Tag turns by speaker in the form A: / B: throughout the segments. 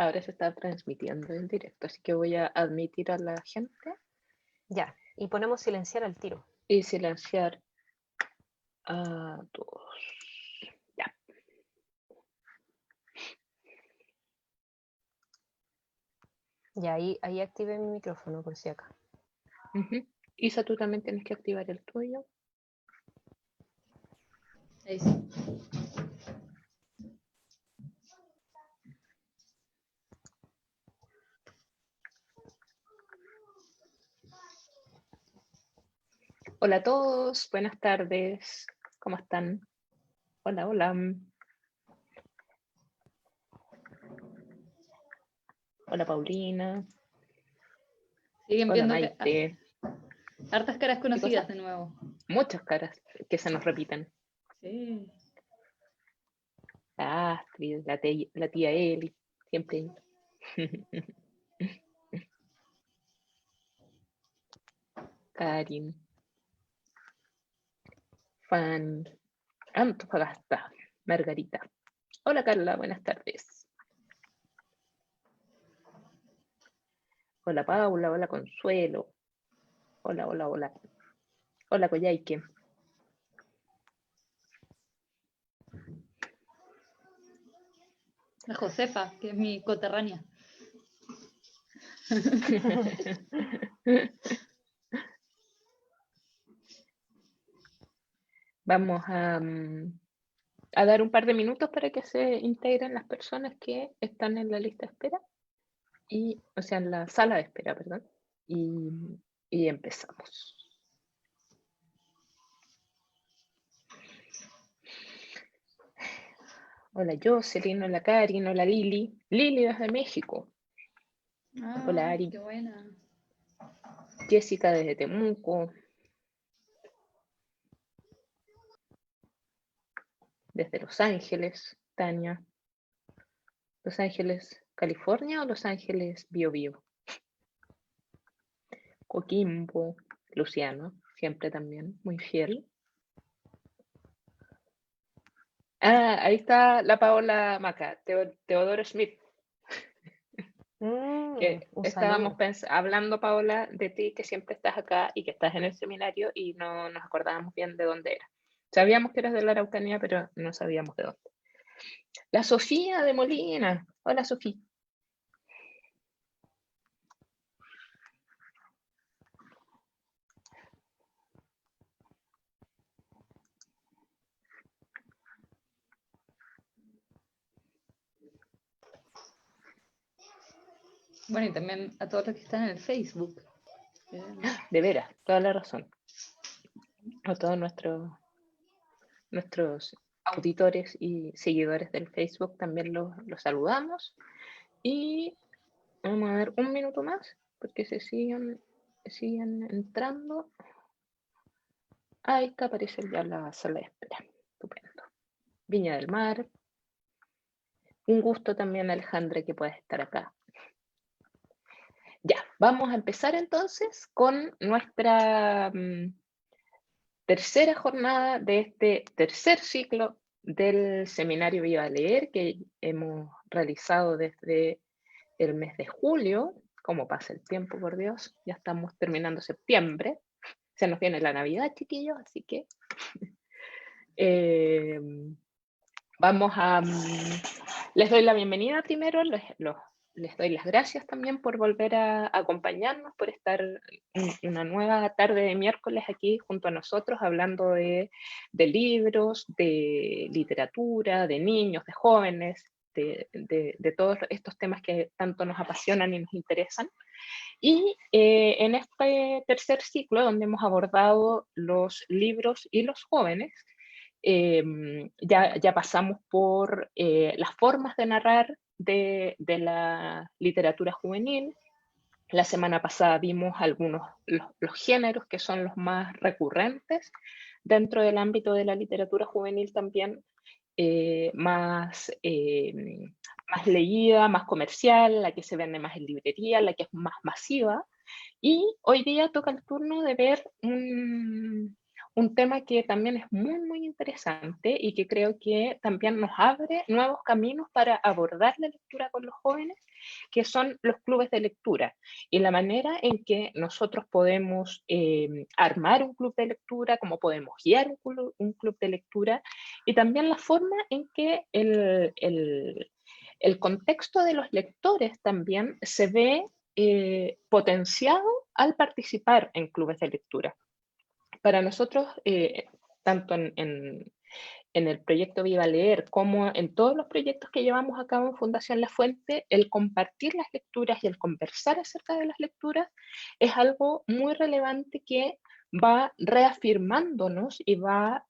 A: Ahora se está transmitiendo en directo, así que voy a admitir a la gente
B: Ya, y ponemos silenciar al tiro.
A: y silenciar a todos. Ya.
B: Ya, ahí activé mi micrófono por si acá.
A: Isa, tú también tienes que activar el tuyo.
C: Ahí sí.
A: Hola a todos, buenas tardes. ¿Cómo están? Hola, hola. Hola, Paulina.
C: Siguen
A: Hola,
C: viendo
A: Maite.
C: hartas caras conocidas
A: cosa?
C: de nuevo.
A: Muchas caras que se nos repiten.
C: Sí.
A: La Astrid, la tía Eli, siempre. Karin. Fan. Antofagasta. Margarita. Hola, Carla, buenas tardes. Hola, Paula. Hola, Consuelo. Hola, hola, hola. Hola, Coyhaique.
C: La Josefa, que es mi coterránea.
A: Vamos a dar un par de minutos para que se integren las personas que están en la lista de espera, o sea, en la sala de espera, perdón, y empezamos. Hola Jocelyn, hola Karin, hola Lili. Lili desde México. Hola Ari.
C: Qué buena.
A: Jessica desde Temuco. Desde Los Ángeles, Tania. Los Ángeles, California o Los Ángeles, Bio Bio. Coquimbo, Luciano, siempre también, muy fiel. Ah, ahí está la Paola Maca, Teodoro Smith. Que estábamos hablando, Paola, de ti, que siempre estás acá y que estás en el seminario y no nos acordábamos bien de dónde era. Sabíamos que eras de la Araucanía, pero no sabíamos de dónde. La Sofía de Molina. Hola, Sofía.
C: Bueno, y también a todos los que están en el Facebook.
A: De veras, toda la razón. A todos nuestros auditores y seguidores del Facebook también los saludamos. Y vamos a ver un minuto más, porque se siguen entrando. Ahí está, aparece ya la sala de espera. Estupendo. Viña del Mar. Un gusto también, Alejandra, que puedas estar acá. Ya, vamos a empezar entonces con nuestra tercera jornada de este tercer ciclo del seminario Viva Leer que hemos realizado desde el mes de julio. Cómo pasa el tiempo, por Dios, ya estamos terminando septiembre, se nos viene la Navidad, chiquillos, así que vamos a... les doy la bienvenida primero, les doy las gracias también por volver a acompañarnos, por estar una nueva tarde de miércoles aquí junto a nosotros, hablando de libros, de literatura, de niños, de jóvenes, de todos estos temas que tanto nos apasionan y nos interesan. Y en este tercer ciclo, donde hemos abordado los libros y los jóvenes, ya pasamos por las formas de narrar de la literatura juvenil. La semana pasada vimos los géneros que son los más recurrentes dentro del ámbito de la literatura juvenil también, más leída, más comercial, la que se vende más en librería, la que es más masiva. Y hoy día toca el turno de ver un tema que también es muy, muy interesante y que creo que también nos abre nuevos caminos para abordar la lectura con los jóvenes, que son los clubes de lectura y la manera en que nosotros podemos armar un club de lectura, cómo podemos guiar un club de lectura y también la forma en que el contexto de los lectores también se ve potenciado al participar en clubes de lectura. Para nosotros, tanto en el proyecto Viva Leer como en todos los proyectos que llevamos a cabo en Fundación La Fuente, el compartir las lecturas y el conversar acerca de las lecturas es algo muy relevante que va reafirmándonos y va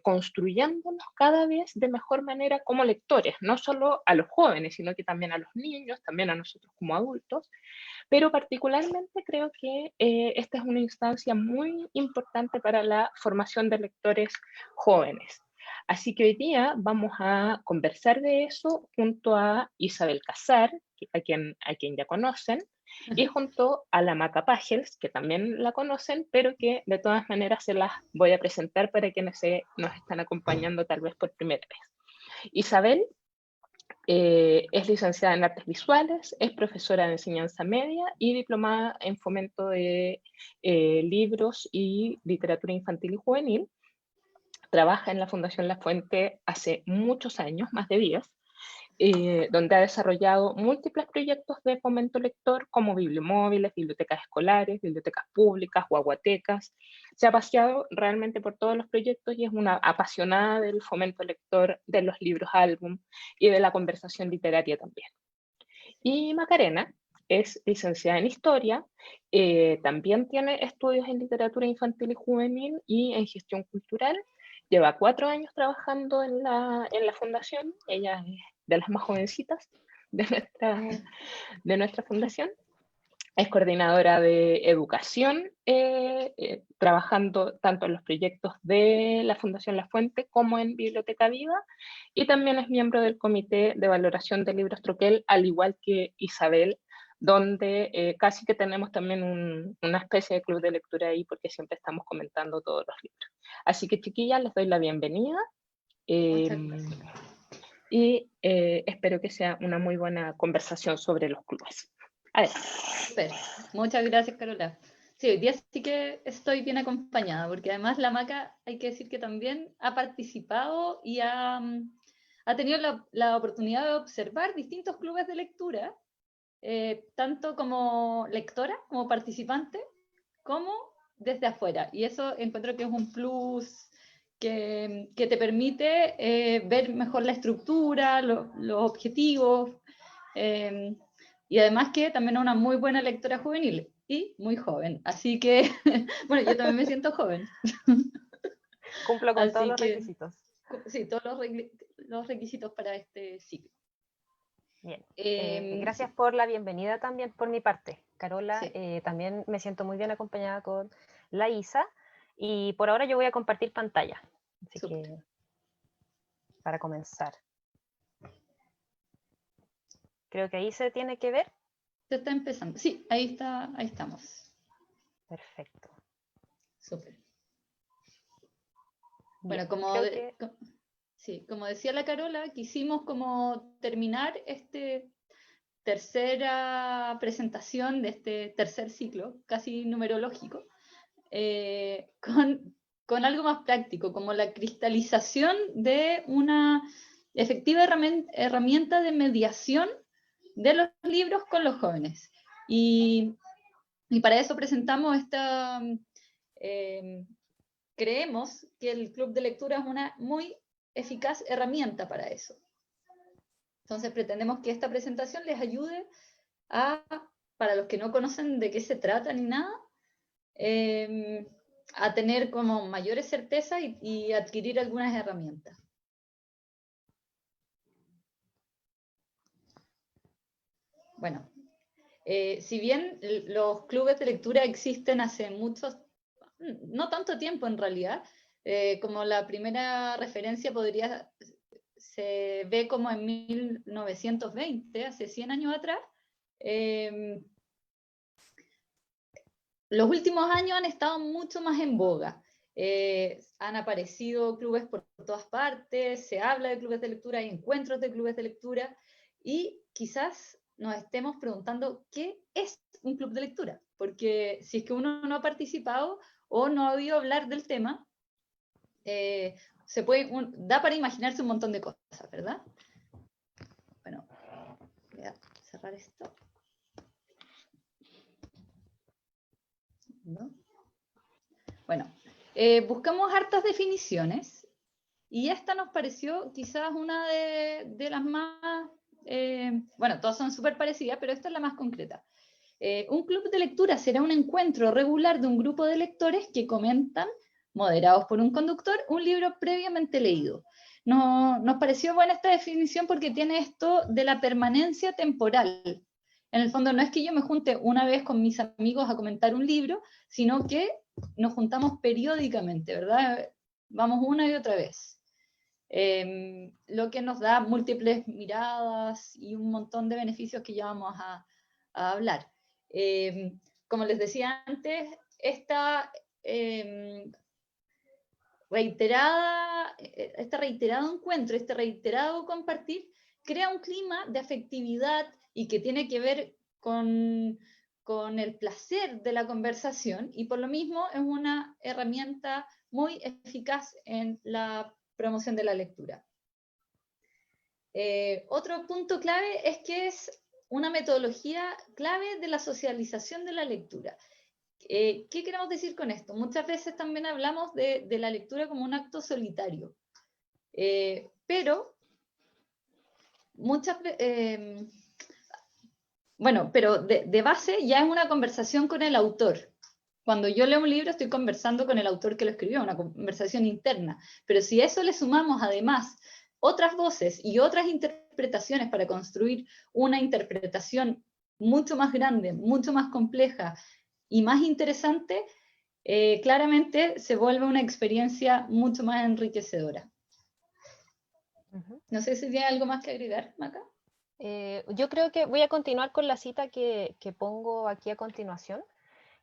A: construyéndonos cada vez de mejor manera como lectores, no solo a los jóvenes, sino que también a los niños, también a nosotros como adultos, pero particularmente creo que esta es una instancia muy importante para la formación de lectores jóvenes. Así que hoy día vamos a conversar de eso junto a Isabel Casar, a quien ya conocen, y junto a la Maca Pagels, que también la conocen, pero que de todas maneras se las voy a presentar para quienes nos están acompañando tal vez por primera vez. Isabel es licenciada en Artes Visuales, es profesora de enseñanza media y diplomada en fomento de libros y literatura infantil y juvenil. Trabaja en la Fundación La Fuente hace muchos años, más de 10, donde ha desarrollado múltiples proyectos de fomento lector como bibliomóviles, bibliotecas escolares, bibliotecas públicas, guaguatecas. Se ha paseado realmente por todos los proyectos y es una apasionada del fomento lector, de los libros álbum y de la conversación literaria también. Y Macarena es licenciada en Historia, también tiene estudios en literatura infantil y juvenil y en gestión cultural. Lleva 4 años trabajando en la fundación, ella es de las más jovencitas de nuestra fundación. Es coordinadora de educación, trabajando tanto en los proyectos de la Fundación La Fuente como en Biblioteca Viva, y también es miembro del Comité de Valoración de Libros Troquel, al igual que Isabel, donde casi que tenemos también una especie de club de lectura ahí, porque siempre estamos comentando todos los libros. Así que, chiquillas, les doy la bienvenida. Y espero que sea una muy buena conversación sobre los clubes.
C: Super. Muchas gracias, Carola. Sí, hoy día sí que estoy bien acompañada, porque además la Maca, hay que decir que también ha participado y ha tenido la oportunidad de observar distintos clubes de lectura, tanto como lectora, como participante, como desde afuera. Y eso encuentro que es un plus que te permite ver mejor la estructura, los objetivos, y además que también es una muy buena lectora juvenil y muy joven. Así que, bueno, yo también me siento joven.
B: Cumplo con
C: Así
B: todos los
C: que,
B: requisitos.
C: sí, todos los requisitos para este ciclo.
B: Bien. Gracias por la bienvenida también por mi parte, Carola.
C: Sí.
B: También me siento muy bien acompañada con la Isa. Y por ahora yo voy a compartir pantalla. Así
C: Súper.
B: que, para comenzar. Creo que ahí se tiene que ver.
C: Se está empezando. Sí, ahí estamos.
B: Perfecto.
C: Súper.
B: Bien,
C: Bueno, como decía la Carola, quisimos como terminar esta tercera presentación de este tercer ciclo, casi numerológico, con algo más práctico, como la cristalización de una efectiva herramienta de mediación de los libros con los jóvenes. Y para eso presentamos creemos que el club de lectura es una muy eficaz herramienta para eso. Entonces pretendemos que esta presentación les ayude para los que no conocen de qué se trata ni nada, a tener como mayores certezas y adquirir algunas herramientas. Bueno, si bien los clubes de lectura existen hace no tanto tiempo en realidad, como la primera referencia se ve como en 1920, hace 100 años atrás. Los últimos años han estado mucho más en boga Han aparecido clubes por todas partes, se habla de clubes de lectura, hay encuentros de clubes de lectura, y quizás nos estemos preguntando qué es un club de lectura, porque si es que uno no ha participado o no ha oído hablar del tema, da para imaginarse un montón de cosas, ¿verdad? Bueno, voy a cerrar esto. ¿No? Bueno, buscamos hartas definiciones y esta nos pareció quizás una de las más, bueno, todas son súper parecidas, pero esta es la más concreta. Un club de lectura será un encuentro regular de un grupo de lectores que comentan, moderados por un conductor, un libro previamente leído. Nos pareció buena esta definición porque tiene esto de la permanencia temporal. En el fondo no es que yo me junte una vez con mis amigos a comentar un libro, sino que nos juntamos periódicamente, ¿verdad? Vamos una y otra vez. Lo que nos da múltiples miradas y un montón de beneficios que ya vamos a hablar. Como les decía antes, esta reiterado encuentro, este reiterado compartir, crea un clima de afectividad y que tiene que ver con el placer de la conversación, y por lo mismo es una herramienta muy eficaz en la promoción de la lectura. Otro punto clave es que es una metodología clave de la socialización de la lectura. ¿Qué queremos decir con esto? Muchas veces también hablamos de la lectura como un acto solitario, pero de base ya es una conversación con el autor. Cuando yo leo un libro estoy conversando con el autor que lo escribió, una conversación interna, pero si a eso le sumamos además otras voces y otras interpretaciones para construir una interpretación mucho más grande, mucho más compleja y más interesante, claramente se vuelve una experiencia mucho más enriquecedora. No sé si tiene algo más que agregar, Maca.
B: Yo creo que voy a continuar con la cita que pongo aquí a continuación,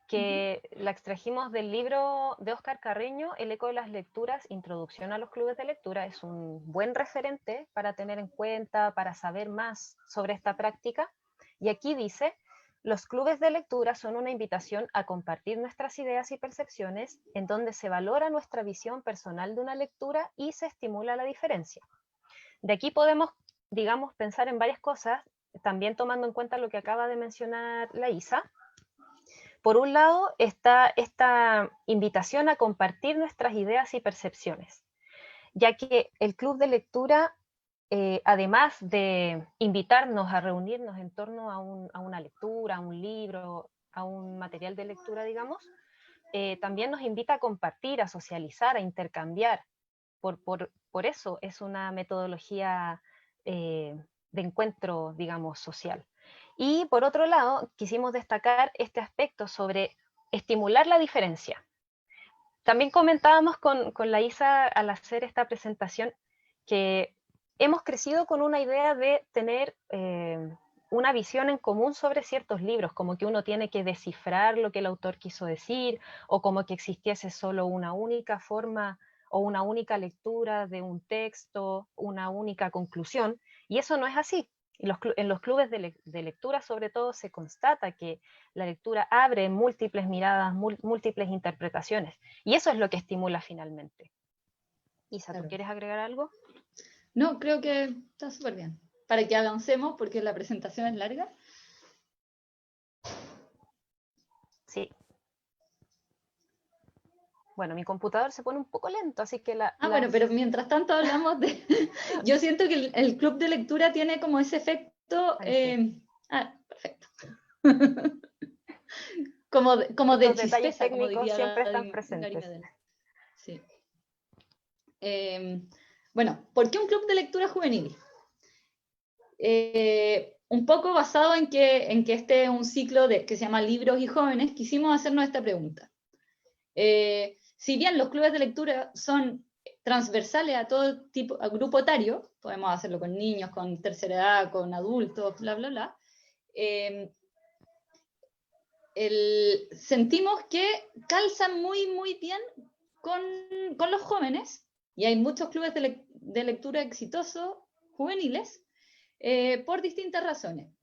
B: que la extrajimos del libro de Óscar Carreño, El eco de las lecturas, Introducción a los clubes de lectura. Es un buen referente para tener en cuenta, para saber más sobre esta práctica. Y aquí dice: los clubes de lectura son una invitación a compartir nuestras ideas y percepciones, en donde se valora nuestra visión personal de una lectura y se estimula la diferencia. De aquí podemos, digamos, pensar en varias cosas, también tomando en cuenta lo que acaba de mencionar la Isa. Por un lado está esta invitación a compartir nuestras ideas y percepciones, ya que el club de lectura, además de invitarnos a reunirnos en torno a una lectura, a un libro, a un material de lectura, digamos, también nos invita a compartir, a socializar, a intercambiar. Por eso es una metodología de encuentro, digamos, social. Y por otro lado, quisimos destacar este aspecto sobre estimular la diferencia. También comentábamos con la Isa al hacer esta presentación que hemos crecido con una idea de tener una visión en común sobre ciertos libros, como que uno tiene que descifrar lo que el autor quiso decir, o como que existiese solo una única forma o una única lectura de un texto, una única conclusión, y eso no es así. En los clubes de lectura, sobre todo, se constata que la lectura abre múltiples miradas, múltiples interpretaciones, y eso es lo que estimula finalmente. Isa, ¿tú quieres agregar algo?
C: No, creo que está súper bien. Para que avancemos, porque la presentación es larga.
B: Sí. Bueno, mi computador se pone un poco lento, así que
C: bueno, pero mientras tanto hablamos de... Yo siento que el club de lectura tiene como ese efecto... perfecto. como de
B: Los detalles
C: chispeza, como
B: técnicos
C: diría
B: siempre están
C: Gary
B: presentes.
C: Medel. Sí. Bueno, ¿por qué un club de lectura juvenil? Un poco basado en que este es un ciclo que se llama Libros y Jóvenes, quisimos hacernos esta pregunta. Si bien los clubes de lectura son transversales a todo tipo, a grupo etario, podemos hacerlo con niños, con tercera edad, con adultos, bla, bla, bla, sentimos que calzan muy, muy bien con los jóvenes, y hay muchos clubes de lectura exitosos juveniles, por distintas razones.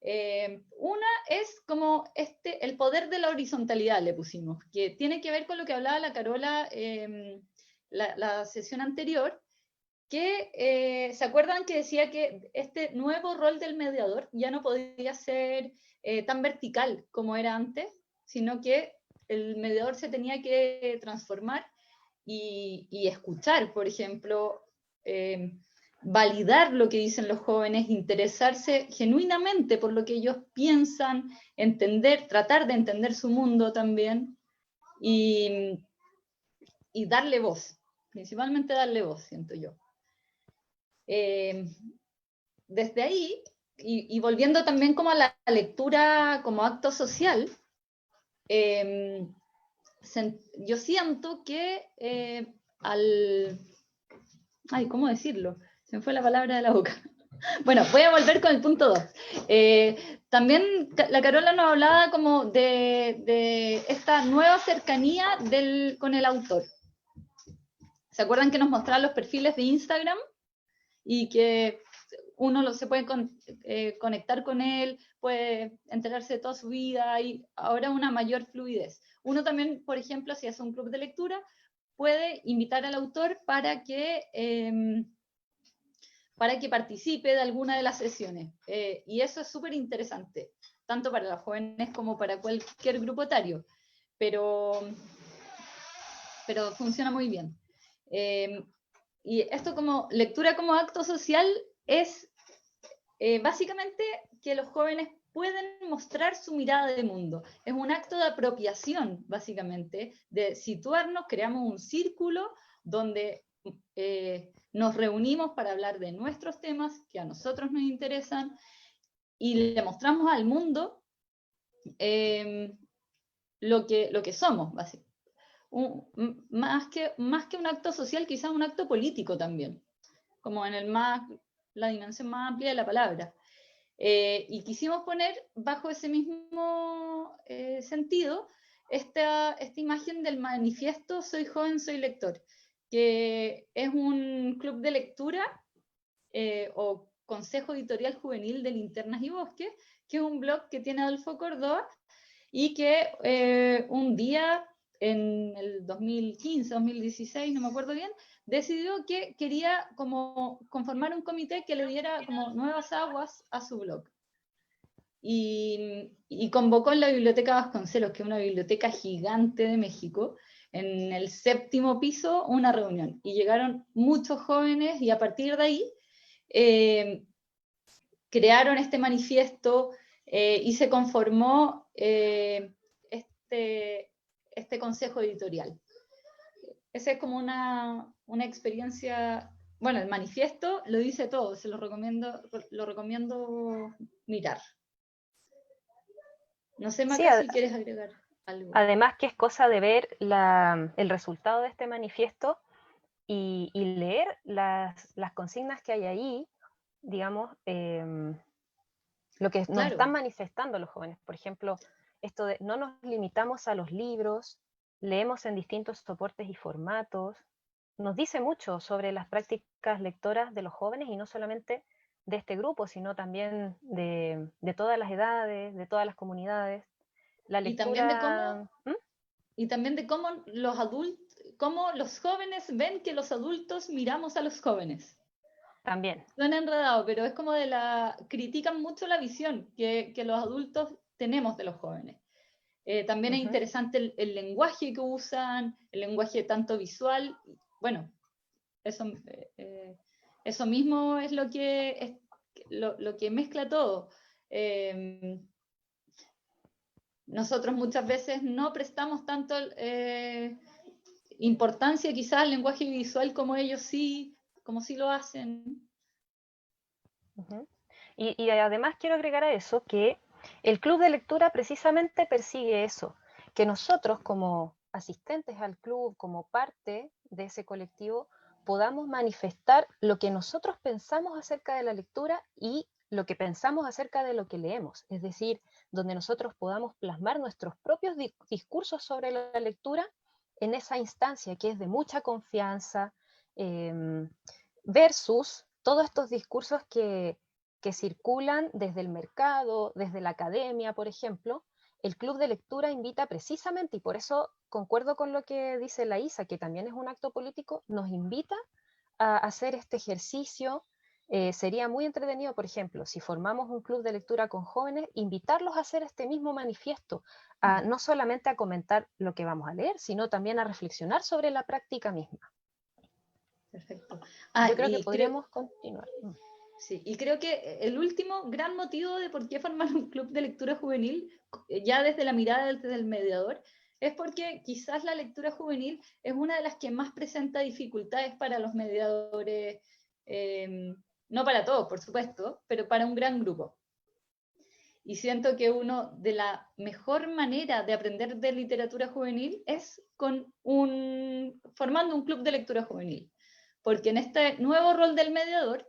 C: Una es como el poder de la horizontalidad, le pusimos, que tiene que ver con lo que hablaba la Carola la sesión anterior, que se acuerdan que decía que este nuevo rol del mediador ya no podía ser tan vertical como era antes, sino que el mediador se tenía que transformar y escuchar, por ejemplo, validar lo que dicen los jóvenes, interesarse genuinamente por lo que ellos piensan, entender, tratar de entender su mundo también y darle voz, principalmente darle voz, siento yo. Desde ahí, y volviendo también como a la lectura como acto social, yo siento que ay, ¿cómo decirlo? Se me fue la palabra de la boca. Bueno, voy a volver con el punto 2. También la Carola nos hablaba como de esta nueva cercanía con el autor. ¿Se acuerdan que nos mostraban los perfiles de Instagram? Y que uno se puede conectar con él, puede enterarse de toda su vida, y ahora una mayor fluidez. Uno también, por ejemplo, si hace un club de lectura, puede invitar al autor para que participe de alguna de las sesiones. Y eso es súper interesante, tanto para los jóvenes como para cualquier grupo etario, pero funciona muy bien. Y esto como lectura como acto social es básicamente que los jóvenes pueden mostrar su mirada de mundo. Es un acto de apropiación, básicamente, de situarnos, creamos un círculo donde nos reunimos para hablar de nuestros temas que a nosotros nos interesan y le mostramos al mundo lo que somos, básicamente. Más que un acto social, quizás un acto político también, como en la dimensión más amplia de la palabra. Y quisimos poner bajo ese mismo sentido esta imagen del manifiesto Soy joven, soy lector, que es un club de lectura o consejo editorial juvenil de Linternas y Bosques, que es un blog que tiene Adolfo Córdoba y que un día en el 2015, 2016, no me acuerdo bien, decidió que quería como conformar un comité que le diera como nuevas aguas a su blog. Y convocó en la Biblioteca Vasconcelos, que es una biblioteca gigante de México, en el 7º piso, una reunión. Y llegaron muchos jóvenes y a partir de ahí crearon este manifiesto y se conformó este consejo editorial. Esa es como una experiencia, bueno, el manifiesto lo dice todo, se lo recomiendo mirar. No sé, Maca, si quieres agregar algo.
B: Además que es cosa de ver el resultado de este manifiesto y leer las consignas que hay ahí, digamos, lo que nos están manifestando los jóvenes. Por ejemplo, esto de no nos limitamos a los libros, leemos en distintos soportes y formatos, nos dice mucho sobre las prácticas lectoras de los jóvenes y no solamente de este grupo, sino también de todas las edades, de todas las comunidades. La lectura...
C: Y también de cómo cómo los jóvenes ven que los adultos miramos a los jóvenes.
B: También.
C: Suena enredado, pero es como critican mucho la visión que los adultos tenemos de los jóvenes. También es interesante el lenguaje que usan, el lenguaje tanto visual. Bueno, eso mismo es lo que mezcla todo. Nosotros muchas veces no prestamos tanto importancia quizás al lenguaje visual como ellos sí lo hacen.
B: Y además quiero agregar a eso que el club de lectura precisamente persigue eso, que nosotros como asistentes al club, como parte de ese colectivo, podamos manifestar lo que nosotros pensamos acerca de la lectura y lo que pensamos acerca de lo que leemos, es decir, donde nosotros podamos plasmar nuestros propios discursos sobre la lectura en esa instancia que es de mucha confianza, versus todos estos discursos que circulan desde el mercado, desde la academia, por ejemplo. El club de lectura invita precisamente, y por eso concuerdo con lo que dice la Isa, que también es un acto político, nos invita a hacer este ejercicio. Sería muy entretenido, por ejemplo, si formamos un club de lectura con jóvenes, invitarlos a hacer este mismo manifiesto, no solamente a comentar lo que vamos a leer, sino también a reflexionar sobre la práctica misma.
C: Perfecto.
B: Yo creo que podríamos continuar.
C: Sí, y creo que el último gran motivo de por qué formar un club de lectura juvenil, ya desde la mirada del mediador, es porque quizás la lectura juvenil es una de las que más presenta dificultades para los mediadores, no para todos, por supuesto, pero para un gran grupo. Y siento que una de la mejor manera de aprender de literatura juvenil es formando un club de lectura juvenil. Porque en este nuevo rol del mediador,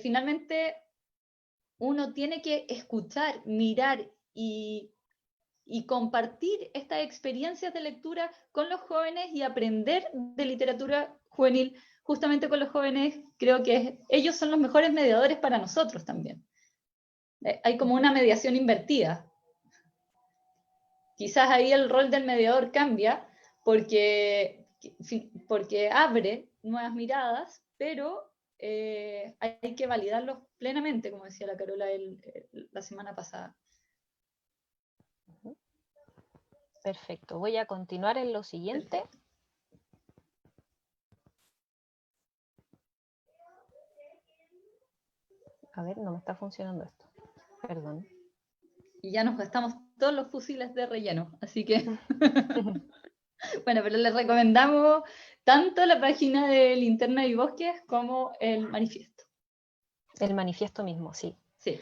C: finalmente uno tiene que escuchar, mirar y compartir estas experiencias de lectura con los jóvenes y aprender de literatura juvenil justamente con los jóvenes. Creo que ellos son los mejores mediadores para nosotros también. Hay como una mediación invertida. Quizás ahí el rol del mediador cambia porque abre nuevas miradas, pero hay que validarlos plenamente, como decía la Carola la semana pasada.
B: Perfecto, voy a continuar en lo siguiente. Perfecto. A ver, no me está funcionando esto. Perdón.
C: Y ya nos gastamos todos los fusiles de relleno, así que... Bueno, pero les recomendamos tanto la página de Linterna y Bosques como el manifiesto.
B: El manifiesto mismo, sí.
C: Sí.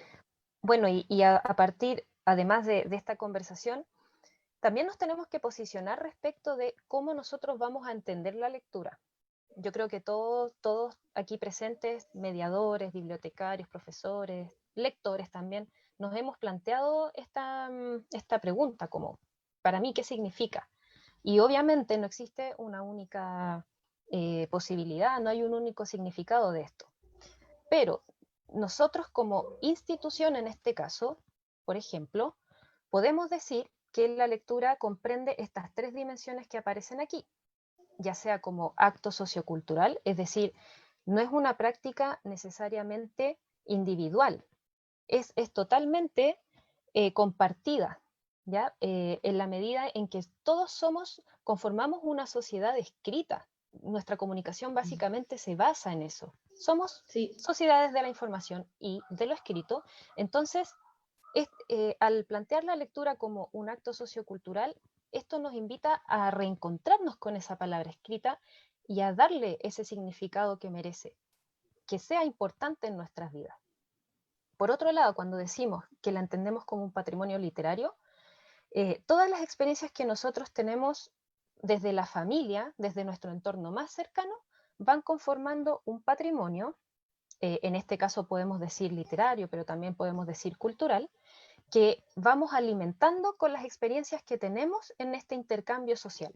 B: Bueno, y a partir, además de esta conversación, también nos tenemos que posicionar respecto de cómo nosotros vamos a entender la lectura. Yo creo que todos aquí presentes, mediadores, bibliotecarios, profesores, lectores también, nos hemos planteado esta pregunta como, para mí, ¿qué significa? Y obviamente no existe una única posibilidad, no hay un único significado de esto. Pero nosotros como institución en este caso, por ejemplo, podemos decir que la lectura comprende estas tres dimensiones que aparecen aquí, ya sea como acto sociocultural, es decir, no es una práctica necesariamente individual, es totalmente compartida, ¿ya? En la medida en que todos conformamos una sociedad escrita. Nuestra comunicación básicamente se basa en eso. Somos sociedades de la información y de lo escrito. Entonces, al plantear la lectura como un acto sociocultural, esto nos invita a reencontrarnos con esa palabra escrita y a darle ese significado que merece, que sea importante en nuestras vidas. Por otro lado, cuando decimos que la entendemos como un patrimonio literario, todas las experiencias que nosotros tenemos desde la familia, desde nuestro entorno más cercano, van conformando un patrimonio, en este caso podemos decir literario, pero también podemos decir cultural, que vamos alimentando con las experiencias que tenemos en este intercambio social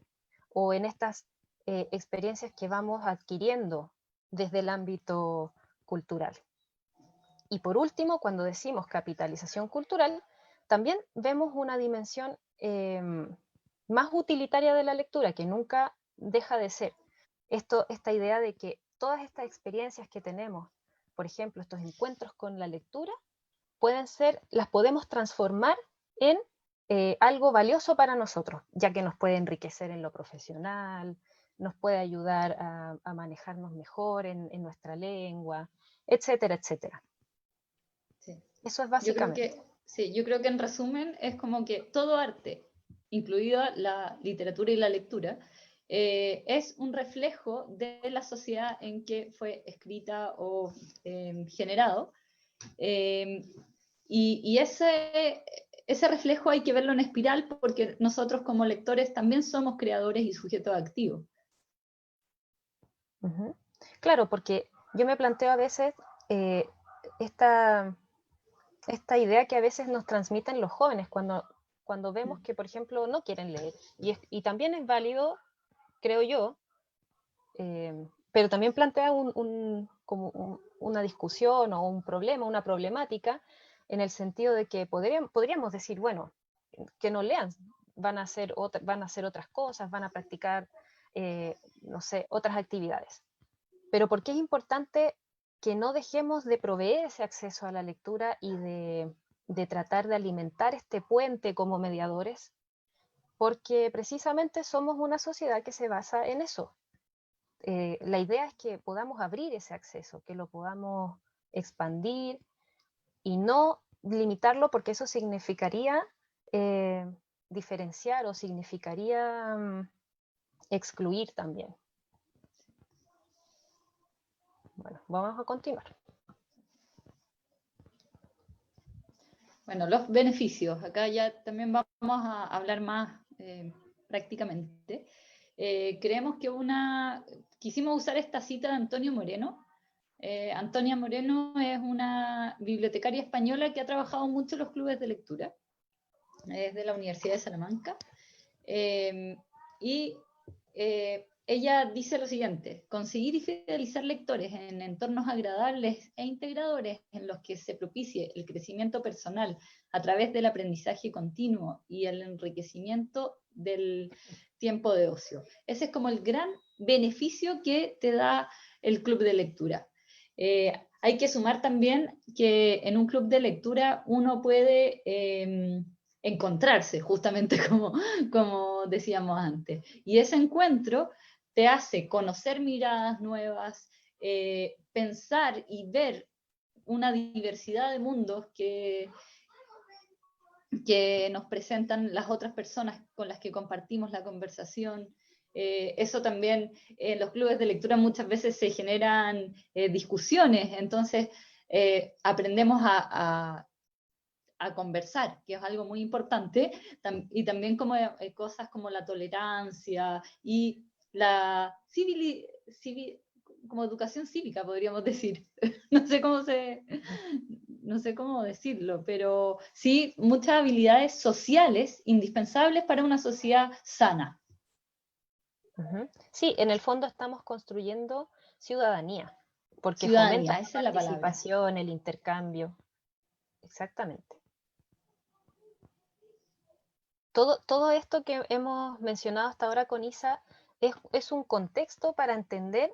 B: o en estas experiencias que vamos adquiriendo desde el ámbito cultural. Y por último, cuando decimos capitalización cultural, también vemos una dimensión más utilitaria de la lectura, que nunca deja de ser. Esta idea de que todas estas experiencias que tenemos, por ejemplo, estos encuentros con la lectura, las podemos transformar en algo valioso para nosotros, ya que nos puede enriquecer en lo profesional, nos puede ayudar a manejarnos mejor en nuestra lengua, etcétera, etcétera.
C: Sí.
B: Eso es básicamente.
C: Yo creo que en resumen es como que todo arte, incluida la literatura y la lectura, es un reflejo de la sociedad en que fue escrita o generado. Y ese reflejo hay que verlo en espiral porque nosotros como lectores también somos creadores y sujetos activos.
B: Uh-huh. Claro, porque yo me planteo a veces esta idea que a veces nos transmiten los jóvenes cuando cuando vemos que, por ejemplo, no quieren leer. Y también es válido, creo yo, pero también plantea una discusión o un problema, una problemática, en el sentido de que podríamos decir, bueno, que no lean, van a hacer otras cosas, van a practicar, no sé, otras actividades. Pero ¿por qué es importante que no dejemos de proveer ese acceso a la lectura y de tratar de alimentar este puente como mediadores? Porque precisamente somos una sociedad que se basa en eso. La idea es que podamos abrir ese acceso, que lo podamos expandir y no limitarlo, porque eso significaría diferenciar o significaría excluir también. Bueno, vamos a continuar.
C: Bueno, los beneficios. Acá ya también vamos a hablar más prácticamente. Creemos que quisimos usar esta cita de Antonio Moreno. Antonia Moreno es una bibliotecaria española que ha trabajado mucho en los clubes de lectura. Es de la Universidad de Salamanca. Ella dice lo siguiente: conseguir y fidelizar lectores en entornos agradables e integradores en los que se propicie el crecimiento personal a través del aprendizaje continuo y el enriquecimiento del tiempo de ocio. Ese es como el gran beneficio que te da el club de lectura. Hay que sumar también que en un club de lectura uno puede encontrarse, justamente como decíamos antes. Y ese encuentro te hace conocer miradas nuevas, pensar y ver una diversidad de mundos que nos presentan las otras personas con las que compartimos la conversación. Eso también, en los clubes de lectura muchas veces se generan discusiones, entonces aprendemos a conversar, que es algo muy importante, y también como cosas como la tolerancia y la como educación cívica, podríamos decir. No sé cómo decirlo, pero sí muchas habilidades sociales indispensables para una sociedad sana.
B: Sí, en el fondo estamos construyendo ciudadanía, porque
C: Ciudadanía,
B: fomenta
C: esa
B: la
C: es la palabra.
B: participación, el intercambio. Exactamente. Todo esto que hemos mencionado hasta ahora con Isa es un contexto para entender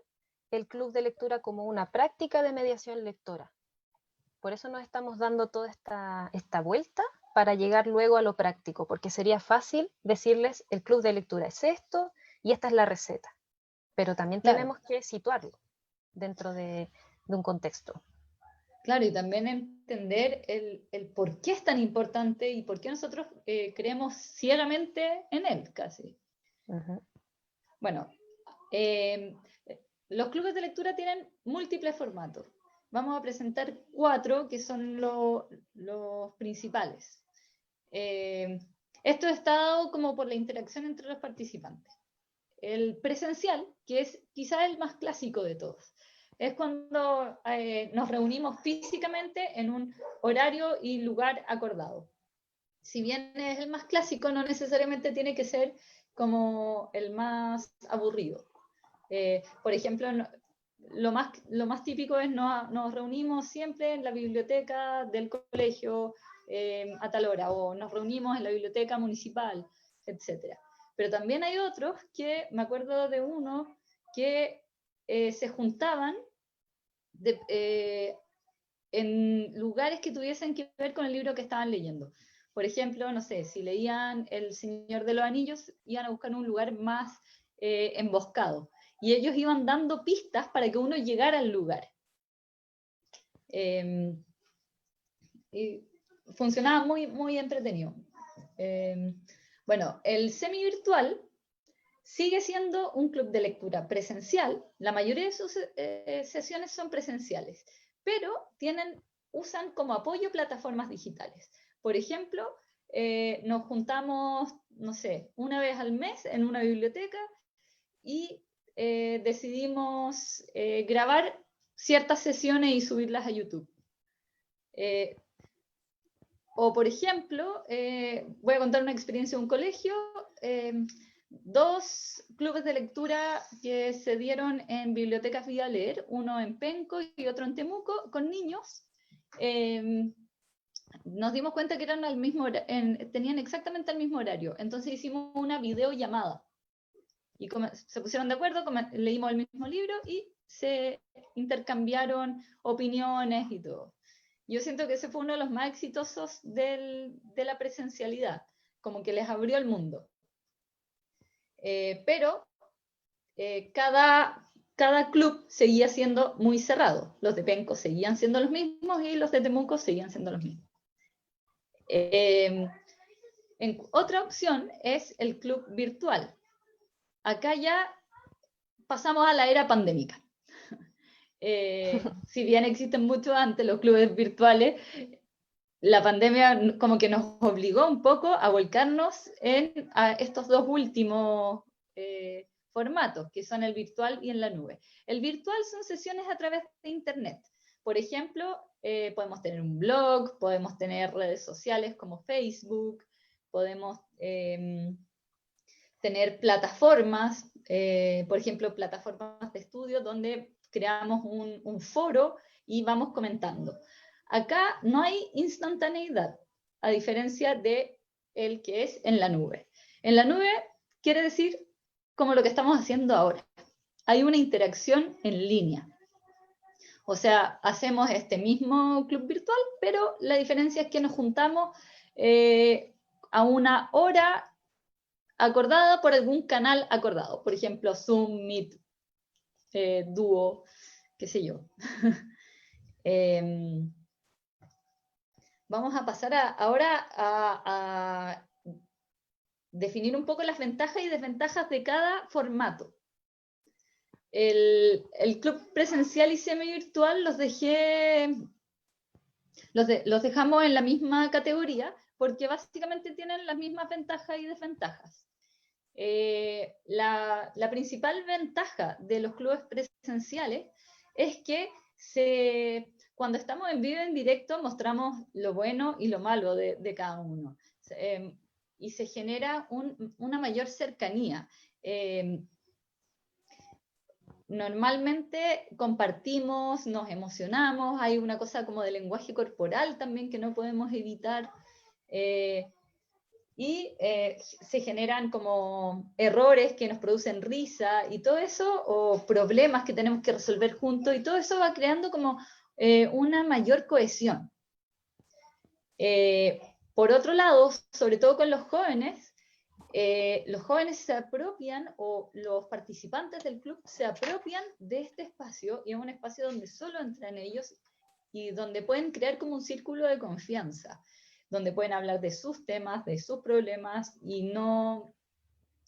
B: el club de lectura como una práctica de mediación lectora. Por eso nos estamos dando toda esta vuelta para llegar luego a lo práctico, porque sería fácil decirles el club de lectura es esto y esta es la receta, pero también tenemos que situarlo dentro de un contexto.
C: Claro, y también entender el por qué es tan importante y por qué nosotros creemos ciegamente en él, casi. Bueno, los clubes de lectura tienen múltiples formatos. Vamos a presentar 4 que son los principales. Esto está dado como por la interacción entre los participantes. El presencial, que es quizá el más clásico de todos, es cuando nos reunimos físicamente en un horario y lugar acordado. Si bien es el más clásico, no necesariamente tiene que ser como el más aburrido. Por ejemplo, lo más típico es nos reunimos siempre en la biblioteca del colegio a tal hora, o nos reunimos en la biblioteca municipal, etc. Pero también hay otros que, me acuerdo de uno, que se juntaban en lugares que tuviesen que ver con el libro que estaban leyendo. Por ejemplo, no sé, si leían El Señor de los Anillos, iban a buscar un lugar más emboscado. Y ellos iban dando pistas para que uno llegara al lugar. Y funcionaba muy, muy entretenido. Bueno, el semi-virtual sigue siendo un club de lectura presencial. La mayoría de sus sesiones son presenciales, pero usan como apoyo plataformas digitales. Por ejemplo, nos juntamos, no sé, una vez al mes en una biblioteca y decidimos grabar ciertas sesiones y subirlas a YouTube. O, por ejemplo, voy a contar una experiencia de un colegio, 2 clubes de lectura que se dieron en Bibliotecas Vía Leer, uno en Penco y otro en Temuco, con niños. Nos dimos cuenta que eran tenían exactamente el mismo horario, entonces hicimos una videollamada. Y se pusieron de acuerdo, leímos el mismo libro y se intercambiaron opiniones y todo. Yo siento que ese fue uno de los más exitosos de la presencialidad, como que les abrió el mundo. Pero cada club seguía siendo muy cerrado. Los de Penco seguían siendo los mismos y los de Temuco seguían siendo los mismos. Otra opción es el club virtual. Acá ya pasamos a la era pandémica. Si bien existen mucho antes los clubes virtuales, la pandemia como que nos obligó un poco a volcarnos a estos 2 últimos formatos, que son el virtual y en la nube. El virtual son sesiones a través de Internet. Por ejemplo, podemos tener un blog, podemos tener redes sociales como Facebook, podemos tener plataformas, por ejemplo, plataformas de estudio donde creamos un foro y vamos comentando. Acá no hay instantaneidad, a diferencia de el que es en la nube. En la nube quiere decir como lo que estamos haciendo ahora. Hay una interacción en línea. O sea, hacemos este mismo club virtual, pero la diferencia es que nos juntamos a una hora acordada por algún canal acordado. Por ejemplo, Zoom, Meet, Duo, qué sé yo. Vamos a pasar ahora a definir un poco las ventajas y desventajas de cada formato. El club presencial y semi-virtual los dejamos en la misma categoría porque básicamente tienen las mismas ventajas y desventajas. La principal ventaja de los clubes presenciales es que cuando estamos en vivo en directo mostramos lo bueno y lo malo de cada uno. Y se genera una mayor cercanía. Normalmente compartimos, nos emocionamos, hay una cosa como de lenguaje corporal también que no podemos evitar. Y se generan como errores que nos producen risa y todo eso, o problemas que tenemos que resolver juntos, y todo eso va creando como una mayor cohesión. Por otro lado, sobre todo con los jóvenes se apropian, o los participantes del club se apropian de este espacio, y es un espacio donde solo entran ellos y donde pueden crear como un círculo de confianza, donde pueden hablar de sus temas, de sus problemas, y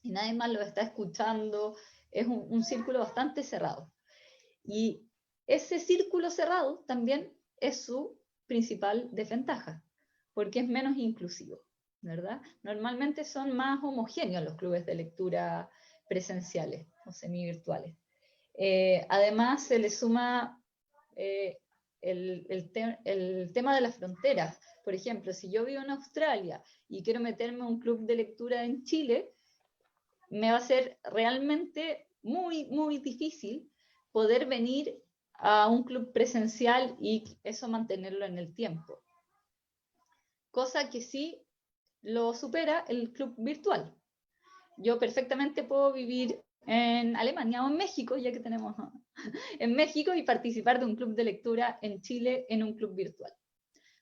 C: nadie más los está escuchando. Es un círculo bastante cerrado. Y ese círculo cerrado también es su principal desventaja, porque es menos inclusivo, ¿verdad? Normalmente son más homogéneos los clubes de lectura presenciales o semivirtuales. Además, se le suma el tema de las fronteras. Por ejemplo, si yo vivo en Australia y quiero meterme a un club de lectura en Chile, me va a ser realmente muy, muy difícil poder venir a un club presencial y eso mantenerlo en el tiempo. Cosa que sí lo supera el club virtual. Yo perfectamente puedo vivir en Alemania o en México, ya que tenemos en México, y participar de un club de lectura en Chile en un club virtual.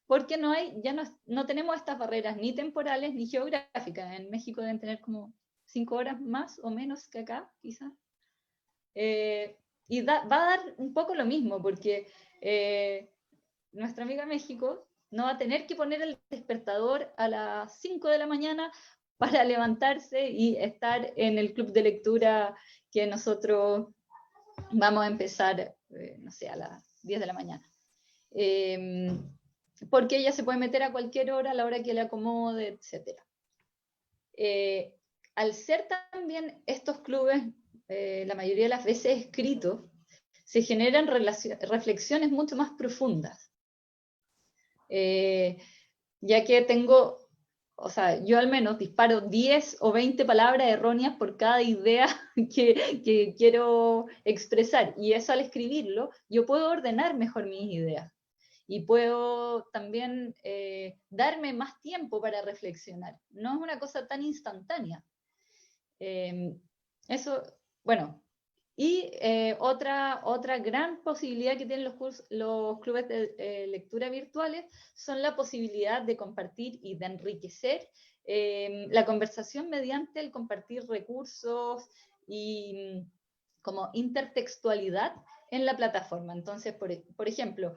C: Porque no tenemos estas barreras ni temporales ni geográficas. En México deben tener como 5 horas más o menos que acá, quizás. Y va a dar un poco lo mismo, porque nuestra amiga México no va a tener que poner el despertador a las 5 de la mañana para levantarse y estar en el club de lectura que nosotros vamos a empezar, no sé, a las 10 de la mañana. Porque ella se puede meter a cualquier hora, a la hora que le acomode, etc. Al ser también estos clubes, la mayoría de las veces escritos, se generan reflexiones mucho más profundas. ya que tengo, o sea, yo al menos disparo 10 o 20 palabras erróneas por cada idea que quiero expresar, y eso al escribirlo, yo puedo ordenar mejor mis ideas. Y puedo también darme más tiempo para reflexionar. No es una cosa tan instantánea. Eso, bueno, y otra gran posibilidad que tienen los clubes de lectura virtuales son la posibilidad de compartir y de enriquecer la conversación mediante el compartir recursos y como intertextualidad en la plataforma. Entonces, por ejemplo,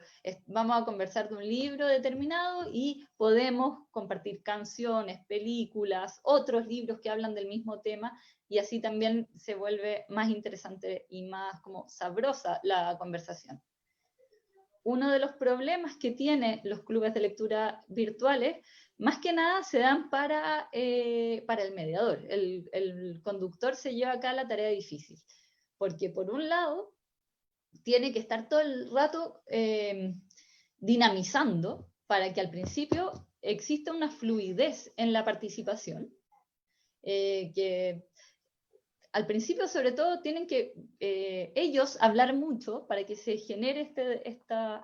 C: vamos a conversar de un libro determinado y podemos compartir canciones, películas, otros libros que hablan del mismo tema, y así también se vuelve más interesante y más como sabrosa la conversación. Uno de los problemas que tienen los clubes de lectura virtuales, más que nada se dan para el mediador. El conductor se lleva acá la tarea difícil, porque por un lado tiene que estar todo el rato dinamizando para que al principio exista una fluidez en la participación, que al principio sobre todo tienen que ellos hablar mucho para que se genere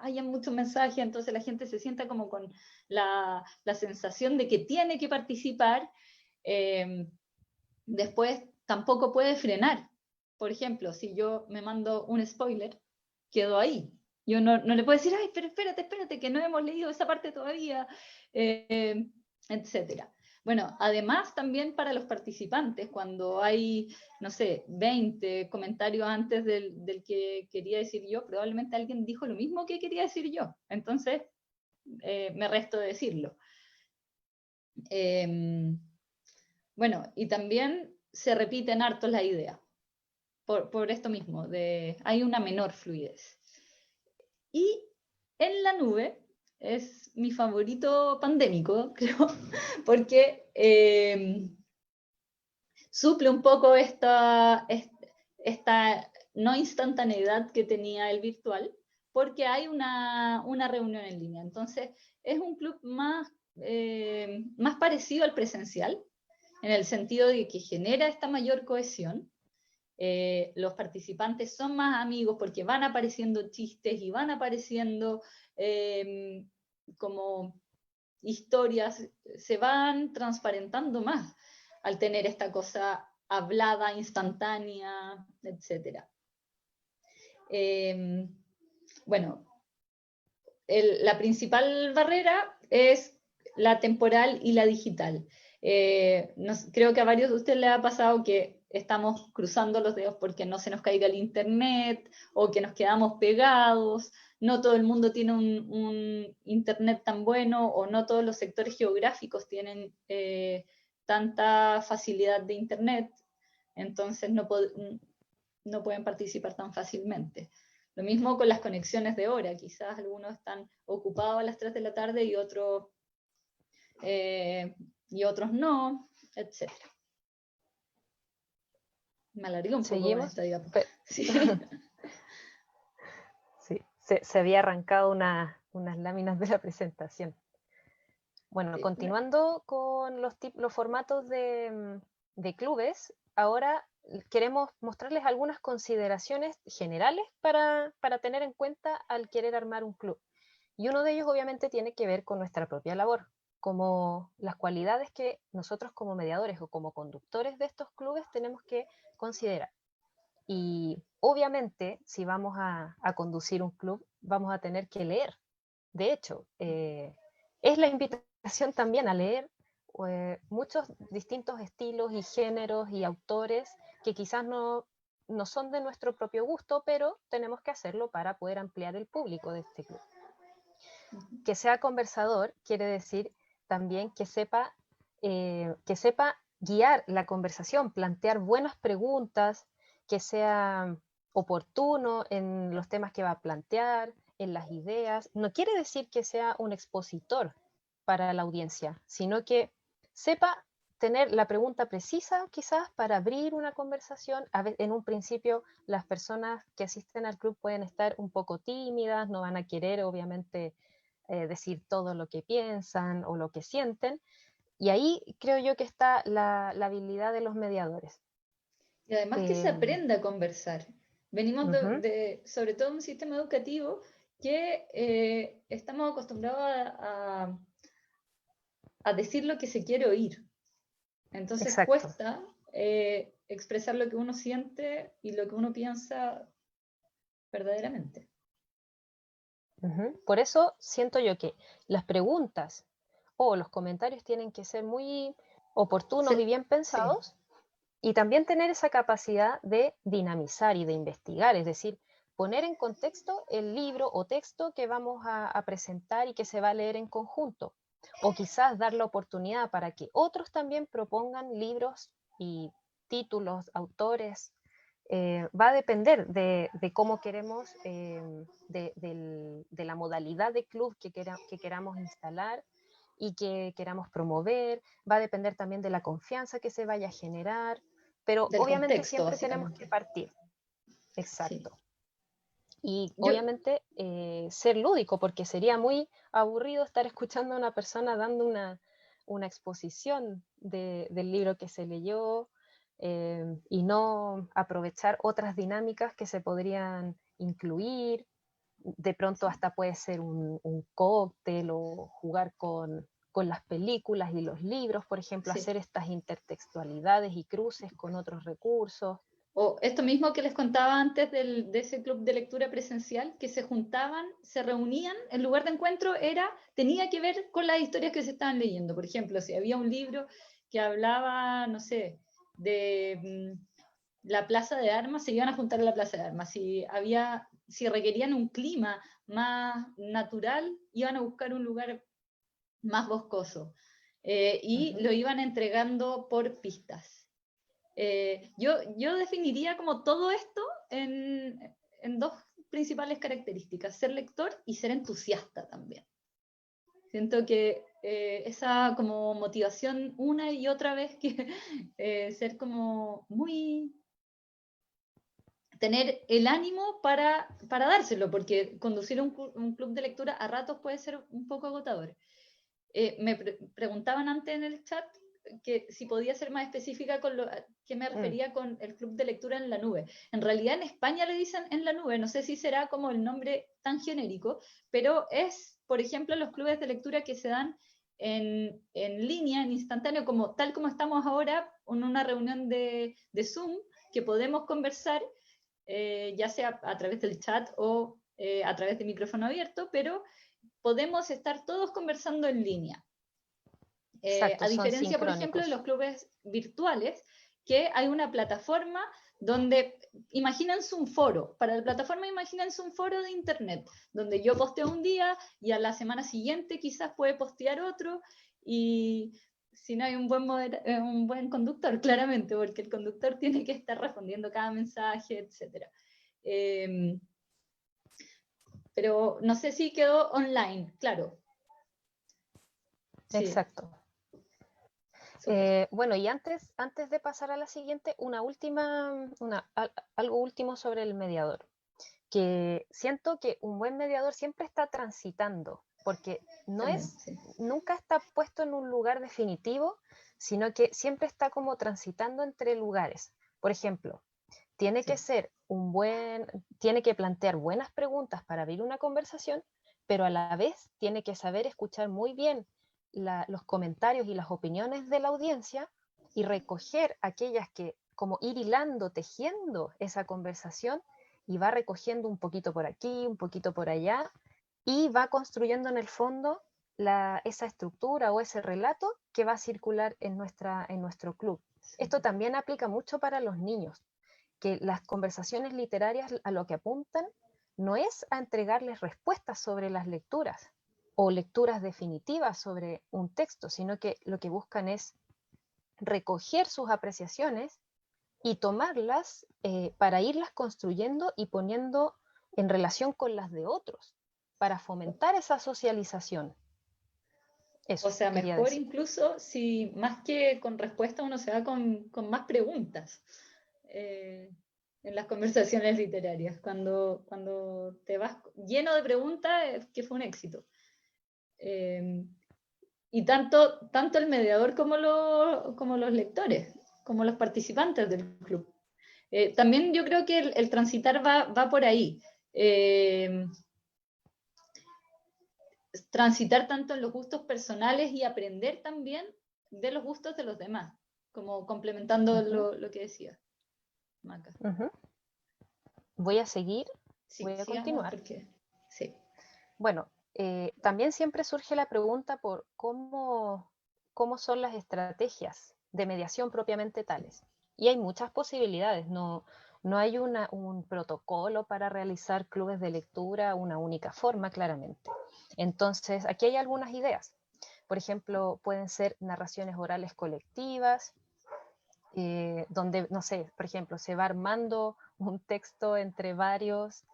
C: haya muchos mensajes, entonces la gente se sienta como con la sensación de que tiene que participar. Después tampoco puede frenar. Por ejemplo, si yo me mando un spoiler, quedo ahí. Yo no le puedo decir, ay, pero espérate, que no hemos leído esa parte todavía, etcétera. Bueno, además también para los participantes, cuando hay, no sé, 20 comentarios antes del que quería decir yo, probablemente alguien dijo lo mismo que quería decir yo. Entonces, me resto de decirlo. Bueno, y también se repiten harto las ideas, por esto mismo, hay una menor fluidez. Y en la nube es mi favorito pandémico, creo, porque suple un poco esta no instantaneidad que tenía el virtual, porque hay una reunión en línea. Entonces, es un club más parecido al presencial, en el sentido de que genera esta mayor cohesión. Los participantes son más amigos porque van apareciendo chistes y van apareciendo como historias, se van transparentando más al tener esta cosa hablada, instantánea, etc. Bueno, la principal barrera es la temporal y la digital. Creo que a varios de ustedes les ha pasado que estamos cruzando los dedos porque no se nos caiga el internet o que nos quedamos pegados. No todo el mundo tiene un internet tan bueno, o no todos los sectores geográficos tienen tanta facilidad de internet, entonces no pueden participar tan fácilmente. Lo mismo con las conexiones de hora, quizás algunos están ocupados a las 3 de la tarde y otros no, etc. Me alargué un poco con esta diapo. Sí.
B: Sí, se había arrancado unas láminas de la presentación. Bueno, continuando con los formatos de clubes, ahora queremos mostrarles algunas consideraciones generales para tener en cuenta al querer armar un club. Y uno de ellos obviamente tiene que ver con nuestra propia labor, como las cualidades que nosotros como mediadores o como conductores de estos clubes tenemos que considerar. Y obviamente, si vamos a conducir un club, vamos a tener que leer. De hecho, es la invitación también a leer muchos distintos estilos y géneros y autores que quizás no son de nuestro propio gusto, pero tenemos que hacerlo para poder ampliar el público de este club. Que sea conversador quiere decir también que sepa guiar la conversación, plantear buenas preguntas, que sea oportuno en los temas que va a plantear, en las ideas. No quiere decir que sea un expositor para la audiencia, sino que sepa tener la pregunta precisa quizás para abrir una conversación. En un principio las personas que asisten al club pueden estar un poco tímidas, no van a querer obviamente decir todo lo que piensan o lo que sienten. Y ahí creo yo que está la habilidad de los mediadores.
C: Y además que se
B: Em,
C: aprenda a conversar. Venimos
B: Ujú,
C: sobre todo, un sistema educativo que estamos acostumbrados a decir lo que se quiere oír. Entonces
B: exacto.
C: cuesta expresar lo que uno siente y lo que uno piensa verdaderamente.
B: Ujú. Por eso siento yo que las preguntas o los comentarios tienen que ser muy oportunos y bien
C: Sí,
B: pensados, y también tener esa capacidad de dinamizar y de investigar, es decir, poner en contexto el libro o texto que vamos a presentar y que se va a leer en conjunto. O quizás dar la oportunidad para que otros también propongan libros y títulos, autores. Va a depender de cómo queremos, de la modalidad de club que queramos instalar y que queramos promover. Va a depender también de la confianza que se vaya a generar, pero
C: del
B: obviamente
C: contexto,
B: siempre tenemos que
C: básicamente.
B: partir.
C: Sí.
B: Exacto. Y
C: Yo,
B: obviamente ser lúdico, porque sería muy aburrido estar escuchando a una persona dando una exposición del libro que se leyó, y no aprovechar otras dinámicas que se podrían incluir. De pronto hasta puede ser un cóctel o jugar con las películas y los libros, por ejemplo,
C: sí.
B: hacer estas intertextualidades y cruces con otros recursos.
C: O esto mismo que les contaba antes de ese club de lectura presencial, que se juntaban, se reunían, el lugar de encuentro tenía que ver con las historias que se estaban leyendo. Por ejemplo, si había un libro que hablaba, no sé, de la plaza de armas, se iban a juntar en la plaza de armas. Si requerían un clima más natural, iban a buscar un lugar más boscoso. Y
B: Ujú.
C: lo iban entregando por pistas. Yo definiría como todo esto en dos principales características: ser lector y ser entusiasta también. Siento que esa como motivación una y otra vez, que ser como muy, tener el ánimo para dárselo, porque conducir un club de lectura a ratos puede ser un poco agotador. Me preguntaban antes en el chat que si podía ser más específica con lo que me
B: Mm.
C: refería con el club de lectura en la nube. En realidad en España le dicen en la nube, no sé si será como el nombre tan genérico, pero es, por ejemplo, los clubes de lectura que se dan en línea, en instantáneo, tal como estamos ahora, en una reunión de Zoom, que podemos conversar, ya sea a través del chat o a través de micrófono abierto, pero podemos estar todos conversando en línea.
B: Exacto,
C: A
B: son
C: diferencia, por ejemplo, de
B: sincrónicos.
C: los clubes virtuales, que hay una plataforma donde, imagínense un foro, para la plataforma imagínense un foro de internet, donde yo posteo un día y a la semana siguiente quizás puede postear otro, y si no hay un buen conductor, claramente, porque el conductor tiene que estar respondiendo cada mensaje, etc. Pero no sé si quedó online, claro. Sí,
B: Exacto.
C: súper.
B: Bueno, y antes de pasar a la siguiente, algo último sobre el mediador, que siento que un buen mediador siempre está transitando, porque
C: También, sí.
B: nunca está puesto en un lugar definitivo, sino que siempre está como transitando entre lugares. Por ejemplo, tiene que
C: Sí.
B: ser tiene que plantear buenas preguntas para abrir una conversación, pero a la vez tiene que saber escuchar muy bien los comentarios y las opiniones de la audiencia y recoger aquellas que, como ir hilando, tejiendo esa conversación, y va recogiendo un poquito por aquí, un poquito por allá, y va construyendo en el fondo esa estructura o ese relato que va a circular en nuestro club.
C: Sí.
B: Esto también aplica mucho para los niños, que las conversaciones literarias a lo que apuntan no es a entregarles respuestas sobre las lecturas o lecturas definitivas sobre un texto, sino que lo que buscan es recoger sus apreciaciones y tomarlas, para irlas construyendo y poniendo en relación con las de otros, para fomentar esa socialización.
C: O
B: Eso
C: sea,
B: quería
C: mejor
B: decir.
C: incluso si más que con respuesta uno se va con más preguntas eh, en las conversaciones literarias. Cuando te vas lleno de preguntas, que fue un éxito. Y tanto el mediador como los lectores, como los participantes del club. También yo creo que el transitar va por ahí. Transitar tanto en los gustos personales y aprender también de los gustos de los demás, como complementando lo que decía Maca.
B: Voy a seguir,
C: Sí,
B: voy a
C: sigamos
B: continuar.
C: porque, sí.
B: Bueno, también siempre surge la pregunta por cómo son las estrategias de mediación propiamente tales. Y hay muchas posibilidades, no hay un protocolo para realizar clubes de lectura, una única forma, claramente. Entonces, aquí hay algunas ideas. Por ejemplo, pueden ser narraciones orales colectivas, donde, no sé, por ejemplo, se va armando un texto entre varios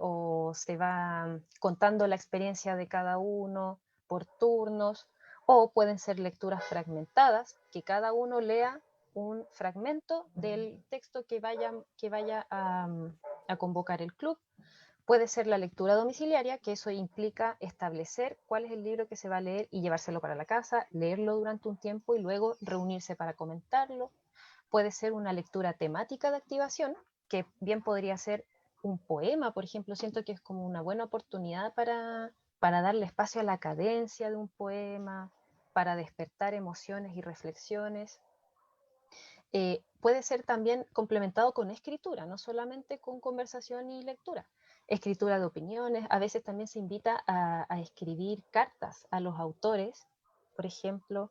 B: o se va contando la experiencia de cada uno por turnos, o pueden ser lecturas fragmentadas, que cada uno lea un fragmento del texto que vaya a convocar el club. Puede ser la lectura domiciliaria, que eso implica establecer cuál es el libro que se va a leer y llevárselo para la casa, leerlo durante un tiempo y luego reunirse para comentarlo. Puede ser una lectura temática de activación, que bien podría ser un poema, por ejemplo. Siento que es como una buena oportunidad para darle espacio a la cadencia de un poema, para despertar emociones y reflexiones. Puede ser también complementado con escritura, no solamente con conversación y lectura. Escritura de opiniones, a veces también se invita a escribir cartas a los autores, por ejemplo.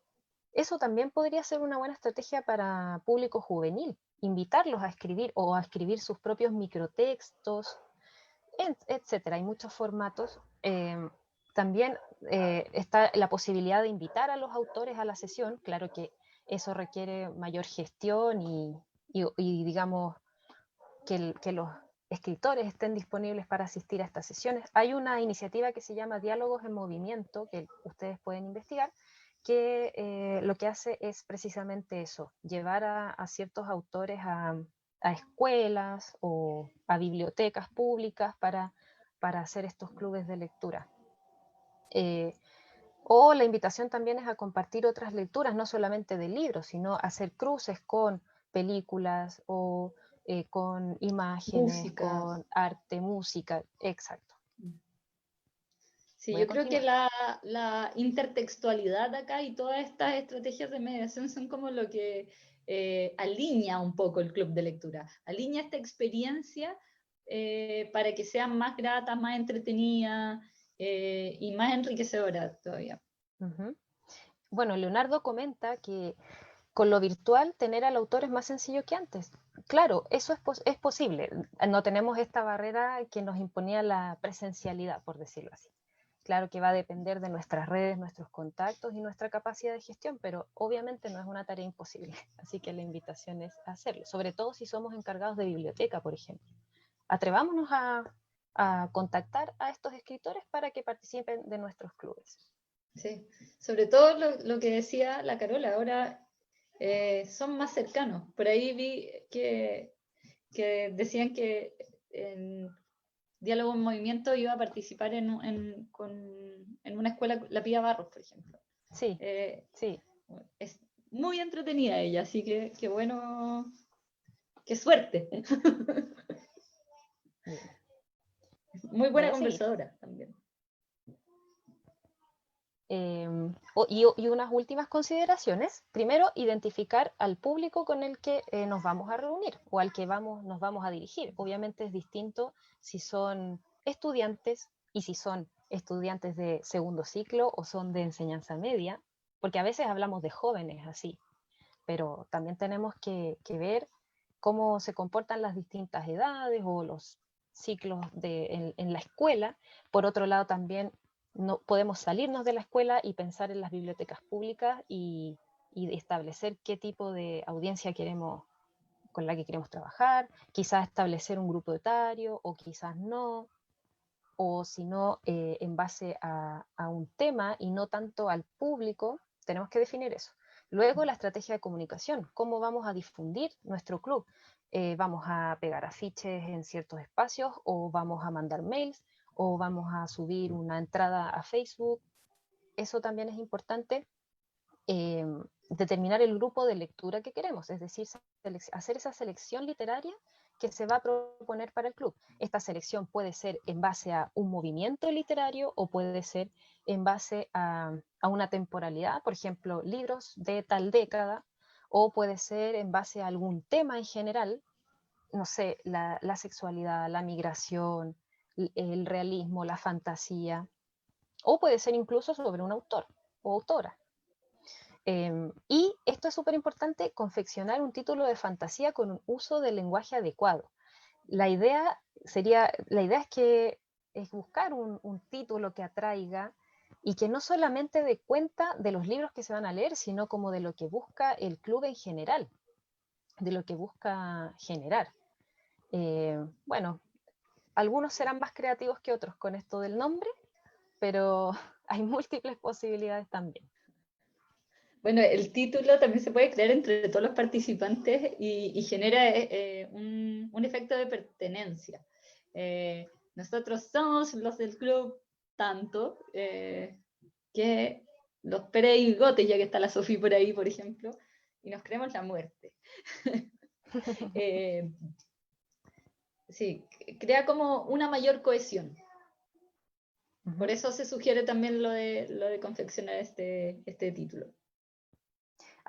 B: Eso también podría ser una buena estrategia para público juvenil, invitarlos a escribir o a escribir sus propios microtextos, etcétera. Hay muchos formatos. También está la posibilidad de invitar a los autores a la sesión. Claro que eso requiere mayor gestión y digamos, que los escritores estén disponibles para asistir a estas sesiones. Hay una iniciativa que se llama Diálogos en Movimiento, que ustedes pueden investigar, que lo que hace es precisamente eso, llevar a ciertos autores a escuelas o a bibliotecas públicas para hacer estos clubes de lectura. O la invitación también es a compartir otras lecturas, no solamente de libros, sino hacer cruces con películas o con imágenes,
C: Música.
B: con arte, música, exacto.
C: Sí, yo creo que la intertextualidad acá y todas estas estrategias de mediación son como lo que alinea un poco el club de lectura, alinea esta experiencia para que sea más grata, más entretenida y más enriquecedora todavía.
B: Bueno, Leonardo comenta que con lo virtual tener al autor es más sencillo que antes. Claro, eso es posible. No tenemos esta barrera que nos imponía la presencialidad, por decirlo así. Claro que va a depender de nuestras redes, nuestros contactos y nuestra capacidad de gestión, pero obviamente no es una tarea imposible. Así que la invitación es a hacerlo, sobre todo si somos encargados de biblioteca, por ejemplo. Atrevámonos a contactar a estos escritores para que participen de nuestros clubes.
C: Sí, sobre todo lo que decía la Carola, ahora son más cercanos. Por ahí vi que decían que en Diálogo en Movimiento iba a participar en una escuela, la Pía Barros, por ejemplo.
B: Sí, sí.
C: Es muy entretenida ella, así que qué bueno, qué suerte. Muy buena conversadora también.
B: Y unas últimas consideraciones. Primero, identificar al público con el que nos vamos a reunir o al que nos vamos a dirigir. Obviamente es distinto si son estudiantes y si son estudiantes de segundo ciclo o son de enseñanza media, porque a veces hablamos de jóvenes así, pero también tenemos que ver cómo se comportan las distintas edades o los ciclos en la escuela. Por otro lado, también no podemos salirnos de la escuela y pensar en las bibliotecas públicas y establecer qué tipo de audiencia con la que queremos trabajar, quizás establecer un grupo etario o quizás no, o si no, en base a un tema y no tanto al público, tenemos que definir eso. Luego, la estrategia de comunicación, cómo vamos a difundir nuestro club. ¿Vamos a pegar afiches en ciertos espacios o vamos a mandar mails o vamos a subir una entrada a Facebook? eso también es importante, determinar el grupo de lectura que queremos, es decir, hacer esa selección literaria que se va a proponer para el club. Esta selección puede ser en base a un movimiento literario o puede ser en base a una temporalidad, por ejemplo, libros de tal década, o puede ser en base a algún tema en general, no sé, la sexualidad, la migración, el realismo, la fantasía, o puede ser incluso sobre un autor o autora. Y esto es súper importante, confeccionar un título de fantasía con un uso del lenguaje adecuado. La idea es buscar un título que atraiga y que no solamente dé cuenta de los libros que se van a leer, sino como de lo que busca el club en general, de lo que busca generar. Bueno, algunos serán más creativos que otros con esto del nombre, pero hay múltiples posibilidades también.
C: Bueno, el título también se puede crear entre todos los participantes y genera un efecto de pertenencia. Nosotros somos los del club tanto, que los pereigotes, ya que está la Sofía por ahí, por ejemplo, y nos creemos la muerte. Sí, crea como una mayor cohesión. Por eso se sugiere también lo de confeccionar este título.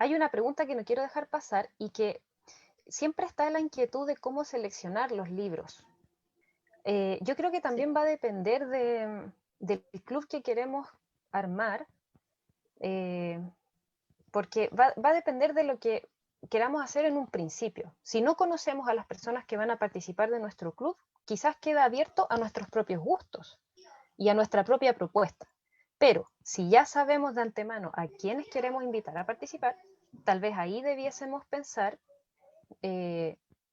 B: Hay una pregunta que no quiero dejar pasar y que siempre está la inquietud de cómo seleccionar los libros. Yo creo que también va a depender del club que queremos armar, porque va a depender de lo que queramos hacer en un principio. Si no conocemos a las personas que van a participar de nuestro club, quizás queda abierto a nuestros propios gustos y a nuestra propia propuesta. Pero si ya sabemos de antemano a quiénes queremos invitar a participar, tal vez ahí debiésemos pensar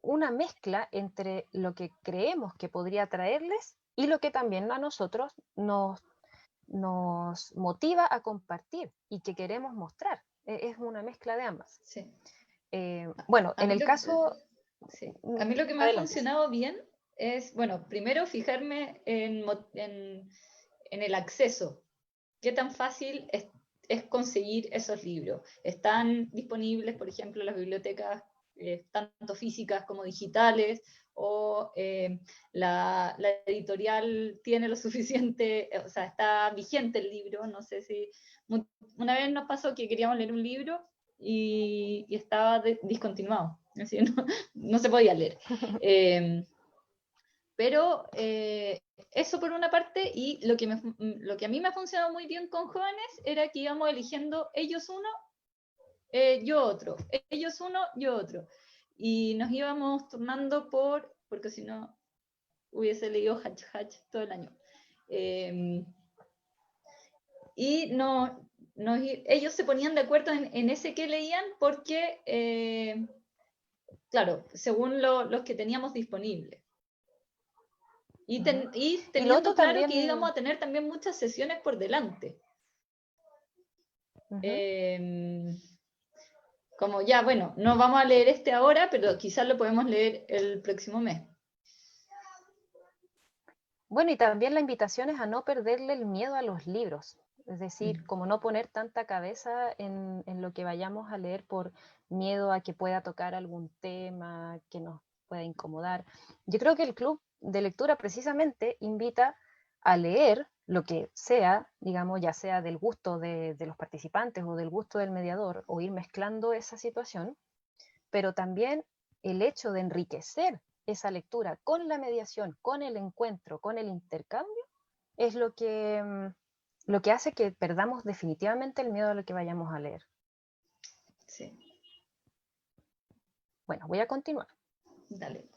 B: una mezcla entre lo que creemos que podría traerles y lo que también a nosotros nos motiva a compartir y que queremos mostrar. Es una mezcla de ambas.
C: Sí.
B: Bueno, en el caso...
C: Sí. A mí lo que me ha funcionado bien es, bueno, primero fijarme en el acceso. ¿Qué tan fácil es conseguir esos libros? ¿Están disponibles, por ejemplo, en las bibliotecas, tanto físicas como digitales? ¿O la editorial tiene lo suficiente, o sea, está vigente el libro? No sé si... Una vez nos pasó que queríamos leer un libro y estaba discontinuado. Así, no se podía leer. Pero eso por una parte, y lo que a mí me ha funcionado muy bien con jóvenes era que íbamos eligiendo ellos uno, yo otro, ellos uno, yo otro. Y nos íbamos turnando porque si no hubiese leído Hatch Hatch todo el año. Y ellos se ponían de acuerdo en ese que leían porque, claro, según los que teníamos disponibles. Y teniendo claro también... que íbamos a tener también muchas sesiones por delante. Como ya, bueno, no vamos a leer este ahora, pero quizás lo podemos leer el próximo mes.
B: Bueno, y también la invitación es a no perderle el miedo a los libros. Es decir, como no poner tanta cabeza en lo que vayamos a leer por miedo a que pueda tocar algún tema que nos pueda incomodar. Yo creo que el club de lectura precisamente invita a leer lo que sea, digamos, ya sea del gusto de los participantes o del gusto del mediador, o ir mezclando esa situación, pero también el hecho de enriquecer esa lectura con la mediación, con el encuentro, con el intercambio, es lo que hace que perdamos definitivamente el miedo a lo que vayamos a leer.
C: Sí.
B: Bueno, voy a continuar.
C: Dale.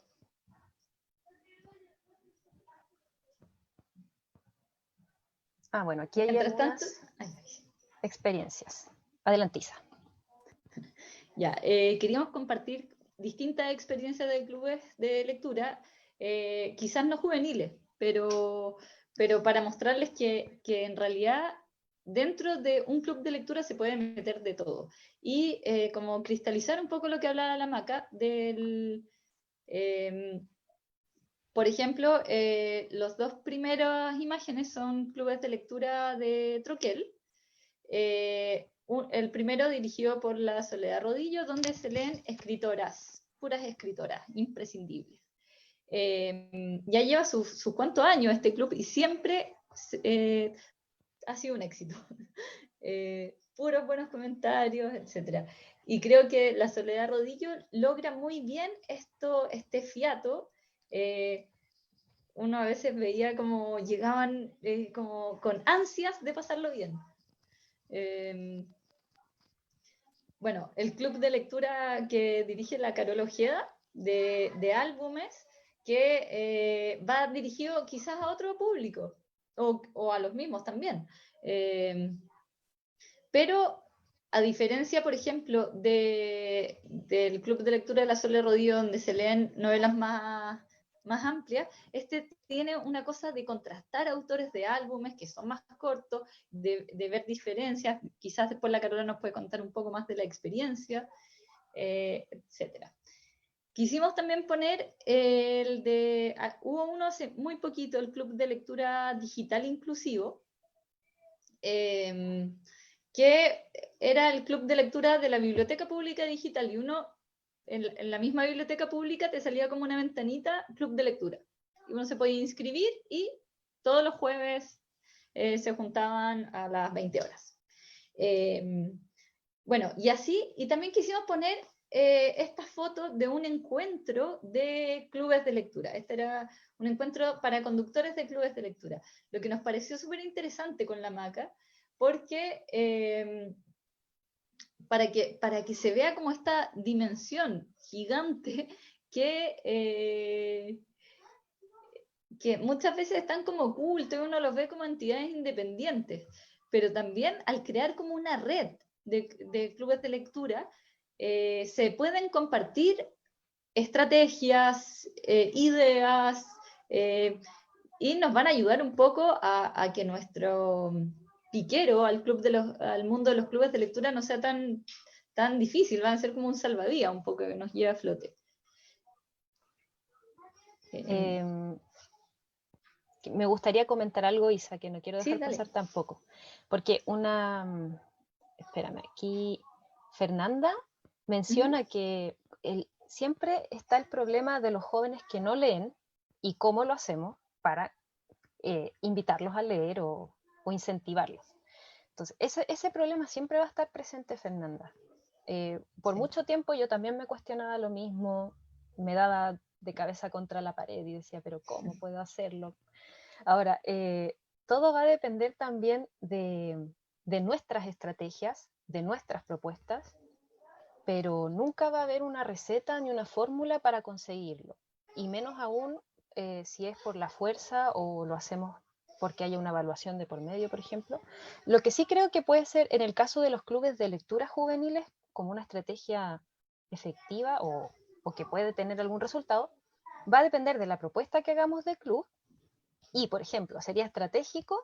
B: Bueno, aquí hay algunas experiencias. Adelantiza.
C: Ya, queríamos compartir distintas experiencias de clubes de lectura, quizás no juveniles, pero para mostrarles que en realidad dentro de un club de lectura se puede meter de todo. Y como cristalizar un poco lo que hablaba la Maca del... por ejemplo, los dos primeras imágenes son clubes de lectura de Troquel, El primero dirigido por la Soledad Rodillo, donde se leen escritoras, puras escritoras, imprescindibles. Ya lleva sus cuantos años este club y siempre ha sido un éxito. Puros buenos comentarios, etc. Y creo que la Soledad Rodillo logra muy bien este fiato. Uno a veces veía como llegaban como con ansias de pasarlo bien. Bueno, el club de lectura que dirige la Carol Ojeda, de álbumes, que va dirigido quizás a otro público, o a los mismos también. Pero a diferencia, por ejemplo, del club de lectura de la Sole Rodillo, donde se leen novelas más amplias, este tiene una cosa de contrastar autores de álbumes que son más cortos, de ver diferencias. Quizás después la Carola nos puede contar un poco más de la experiencia, etc. Quisimos también poner hubo uno hace muy poquito, el Club de Lectura Digital Inclusivo, que era el club de lectura de la Biblioteca Pública Digital, y uno, en la misma biblioteca pública, te salía como una ventanita, club de lectura. Y uno se podía inscribir y todos los jueves se juntaban a las 20 horas. Bueno, y así, y también quisimos poner estas fotos de un encuentro de clubes de lectura. Este era un encuentro para conductores de clubes de lectura, lo que nos pareció súper interesante con la Maca, porque para que se vea como esta dimensión gigante que muchas veces están como ocultos y uno los ve como entidades independientes, pero también al crear como una red de clubes de lectura, se pueden compartir estrategias, ideas, y nos van a ayudar un poco a que nuestro piquero al mundo de los clubes de lectura no sea tan difícil, van a ser como un salvavidas un poco que nos lleve a flote.
B: Me gustaría comentar algo, Isa, que no quiero dejar
C: Sí,
B: pasar tampoco, porque espérame, aquí Fernanda menciona que siempre está el problema de los jóvenes que no leen y cómo lo hacemos para invitarlos a leer o incentivarlos. Entonces, ese problema siempre va a estar presente, Fernanda. Por mucho tiempo yo también me cuestionaba lo mismo, me daba de cabeza contra la pared y decía, pero ¿cómo puedo hacerlo? Ahora, todo va a depender también de nuestras estrategias, de nuestras propuestas, pero nunca va a haber una receta ni una fórmula para conseguirlo, y menos aún si es por la fuerza o lo hacemos porque haya una evaluación de por medio, por ejemplo. Lo que sí creo que puede ser en el caso de los clubes de lectura juveniles como una estrategia efectiva o que puede tener algún resultado, va a depender de la propuesta que hagamos del club. Y, por ejemplo, sería estratégico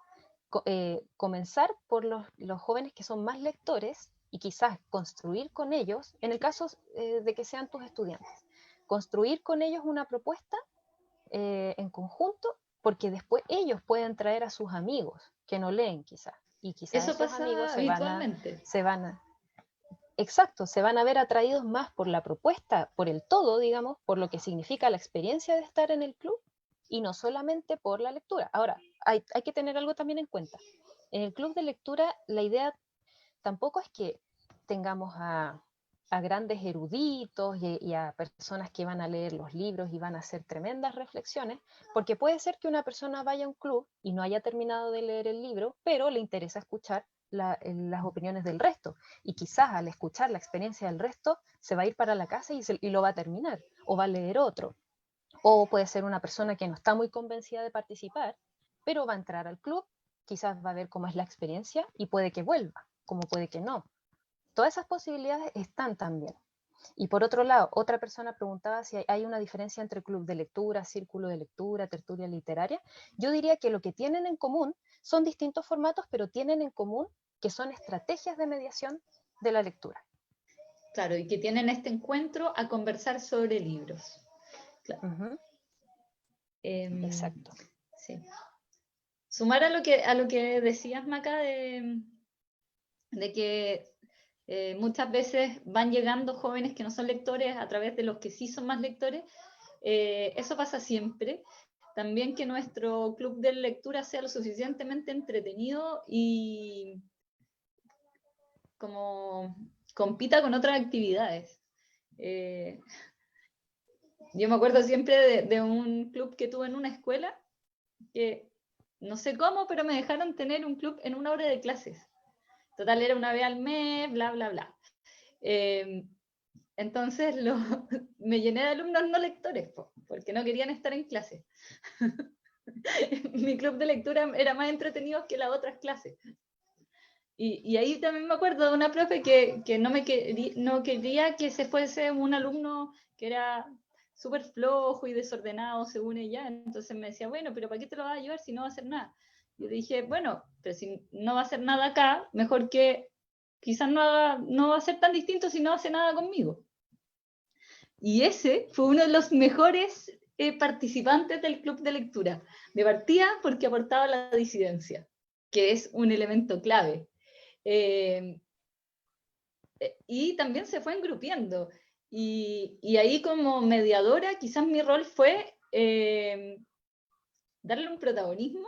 B: comenzar por los jóvenes que son más lectores y quizás construir con ellos, en el caso de que sean tus estudiantes, construir con ellos una propuesta en conjunto, porque después ellos pueden traer a sus amigos que no leen quizás, y quizás
C: eso
B: esos
C: pasa
B: amigos
C: habitualmente.
B: Exacto, se van a ver atraídos más por la propuesta, por el todo, digamos, por lo que significa la experiencia de estar en el club y no solamente por la lectura. Ahora, hay que tener algo también en cuenta. En el club de lectura, la idea tampoco es que tengamos a grandes eruditos y a personas que van a leer los libros y van a hacer tremendas reflexiones, porque puede ser que una persona vaya a un club y no haya terminado de leer el libro, pero le interesa escuchar las opiniones del resto, y quizás al escuchar la experiencia del resto se va a ir para la casa y lo va a terminar, o va a leer otro. O puede ser una persona que no está muy convencida de participar, pero va a entrar al club, quizás va a ver cómo es la experiencia y puede que vuelva, como puede que no. Todas esas posibilidades están también. Y por otro lado, otra persona preguntaba si hay una diferencia entre club de lectura, círculo de lectura, tertulia literaria. Yo diría que lo que tienen en común son distintos formatos, pero tienen en común que son estrategias de mediación de la lectura.
C: Claro, y que tienen este encuentro a conversar sobre libros. Claro.
B: Exacto.
C: Sí. Sumar a lo que decías, Maca, de que muchas veces van llegando jóvenes que no son lectores a través de los que sí son más lectores. Eso pasa siempre. También que nuestro club de lectura sea lo suficientemente entretenido y como compita con otras actividades. Yo me acuerdo siempre de un club que tuve en una escuela, que no sé cómo, pero me dejaron tener un club en una hora de clases. Total, era una vez al mes, bla, bla, bla. Entonces me llené de alumnos no lectores, porque no querían estar en clase. Mi club de lectura era más entretenido que las otras clases. Y ahí también me acuerdo de una profe que no quería que se fuese un alumno que era súper flojo y desordenado, según ella. Entonces me decía, bueno, pero ¿para qué te lo vas a llevar si no va a hacer nada? Yo le dije, bueno, pero si no va a hacer nada acá, mejor que quizás no va a ser tan distinto si no hace nada conmigo. Y ese fue uno de los mejores participantes del club de lectura. De partida porque aportaba la disidencia, que es un elemento clave. Y también se fue engrupiendo. Y ahí como mediadora, quizás mi rol fue darle un protagonismo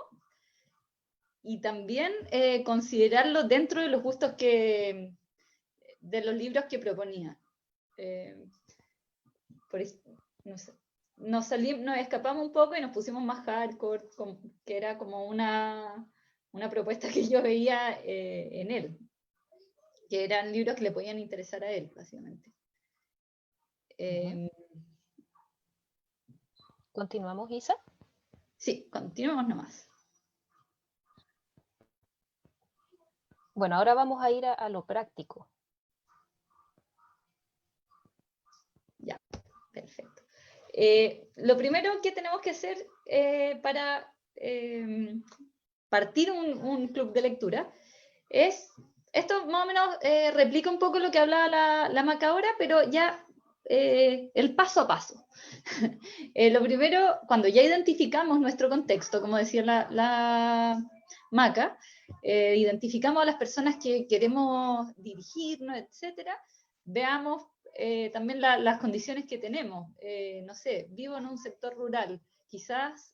C: y también considerarlo dentro de los gustos de los libros que proponía. No sé, nos escapamos un poco y nos pusimos más hardcore, que era como una propuesta que yo veía en él, que eran libros que le podían interesar a él, básicamente.
B: ¿Continuamos, Isa?
C: Sí, continuemos nomás.
B: Bueno, ahora vamos a ir a lo práctico.
C: Ya, perfecto. Lo primero que tenemos que hacer para partir un club de lectura es, esto más o menos replica un poco lo que hablaba la Maca ahora, pero ya el paso a paso. Lo primero, cuando ya identificamos nuestro contexto, como decía la Maca, identificamos a las personas que queremos dirigirnos, etcétera, veamos también las condiciones que tenemos. No sé, vivo en un sector rural, quizás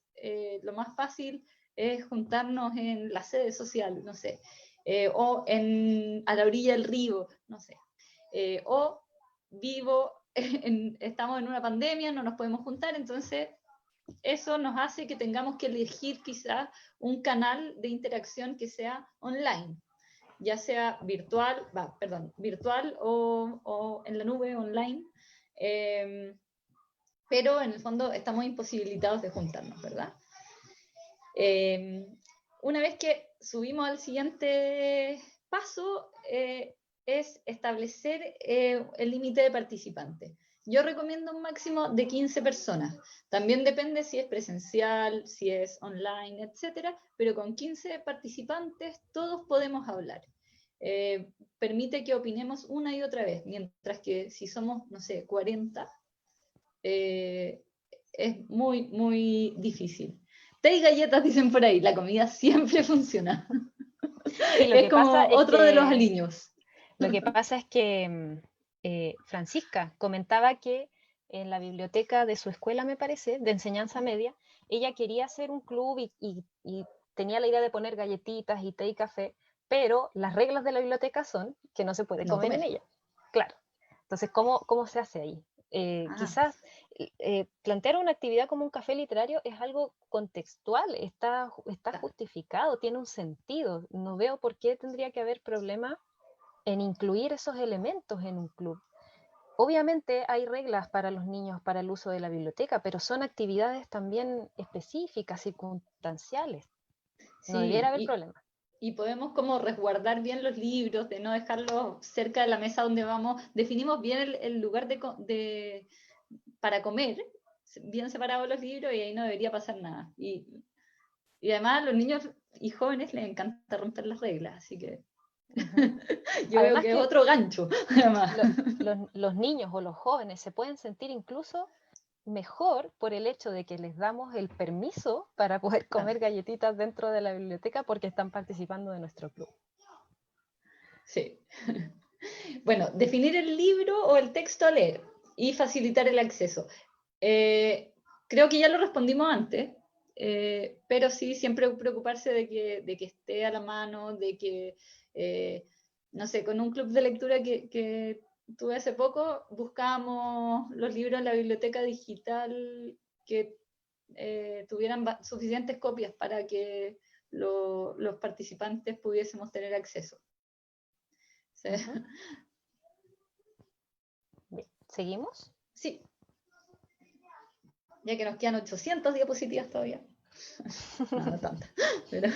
C: lo más fácil es juntarnos en la sede social, no sé, o a la orilla del río, no sé, o estamos en una pandemia, no nos podemos juntar, entonces eso nos hace que tengamos que elegir quizás un canal de interacción que sea online, ya sea virtual o en la nube online, pero en el fondo estamos imposibilitados de juntarnos, ¿verdad? Una vez que subimos al siguiente paso, es establecer el límite de participantes. Yo recomiendo un máximo de 15 personas. También depende si es presencial, si es online, etcétera, pero con 15 participantes todos podemos hablar. Permite que opinemos una y otra vez, mientras que si somos, no sé, 40, es muy, muy difícil. Té y galletas dicen por ahí, la comida siempre funciona.
B: Sí,
C: es como otro de los aliños.
B: Lo que pasa es que Francisca comentaba que en la biblioteca de su escuela, me parece, de enseñanza media, ella quería hacer un club y tenía la idea de poner galletitas y té y café, pero las reglas de la biblioteca son que no se puede comer en ella. Claro. Entonces, ¿cómo se hace ahí? Quizás plantear una actividad como un café literario es algo contextual, está justificado, tiene un sentido. No veo por qué tendría que haber problema en incluir esos elementos en un club. Obviamente hay reglas para los niños para el uso de la biblioteca, pero son actividades también específicas, circunstanciales. No debiera haber problema.
C: Y podemos como resguardar bien los libros, de no dejarlos cerca de la mesa donde vamos. Definimos bien el lugar para comer, bien separados los libros, y ahí no debería pasar nada. Y además a los niños y jóvenes les encanta romper las reglas, así que yo
B: además
C: veo que es otro gancho.
B: Los niños o los jóvenes se pueden sentir incluso mejor por el hecho de que les damos el permiso para poder comer galletitas dentro de la biblioteca porque están participando de nuestro club.
C: Sí. Bueno, definir el libro o el texto a leer y facilitar el acceso. Creo que ya lo respondimos antes, pero sí siempre preocuparse de que esté a la mano, de que, no sé, con un club de lectura que tuve hace poco, buscábamos los libros en la biblioteca digital que tuvieran suficientes copias para que los participantes pudiésemos tener acceso. ¿Sí?
B: Bien, ¿seguimos?
C: Sí. Ya que nos quedan 800 diapositivas todavía. No, no tantas. Pero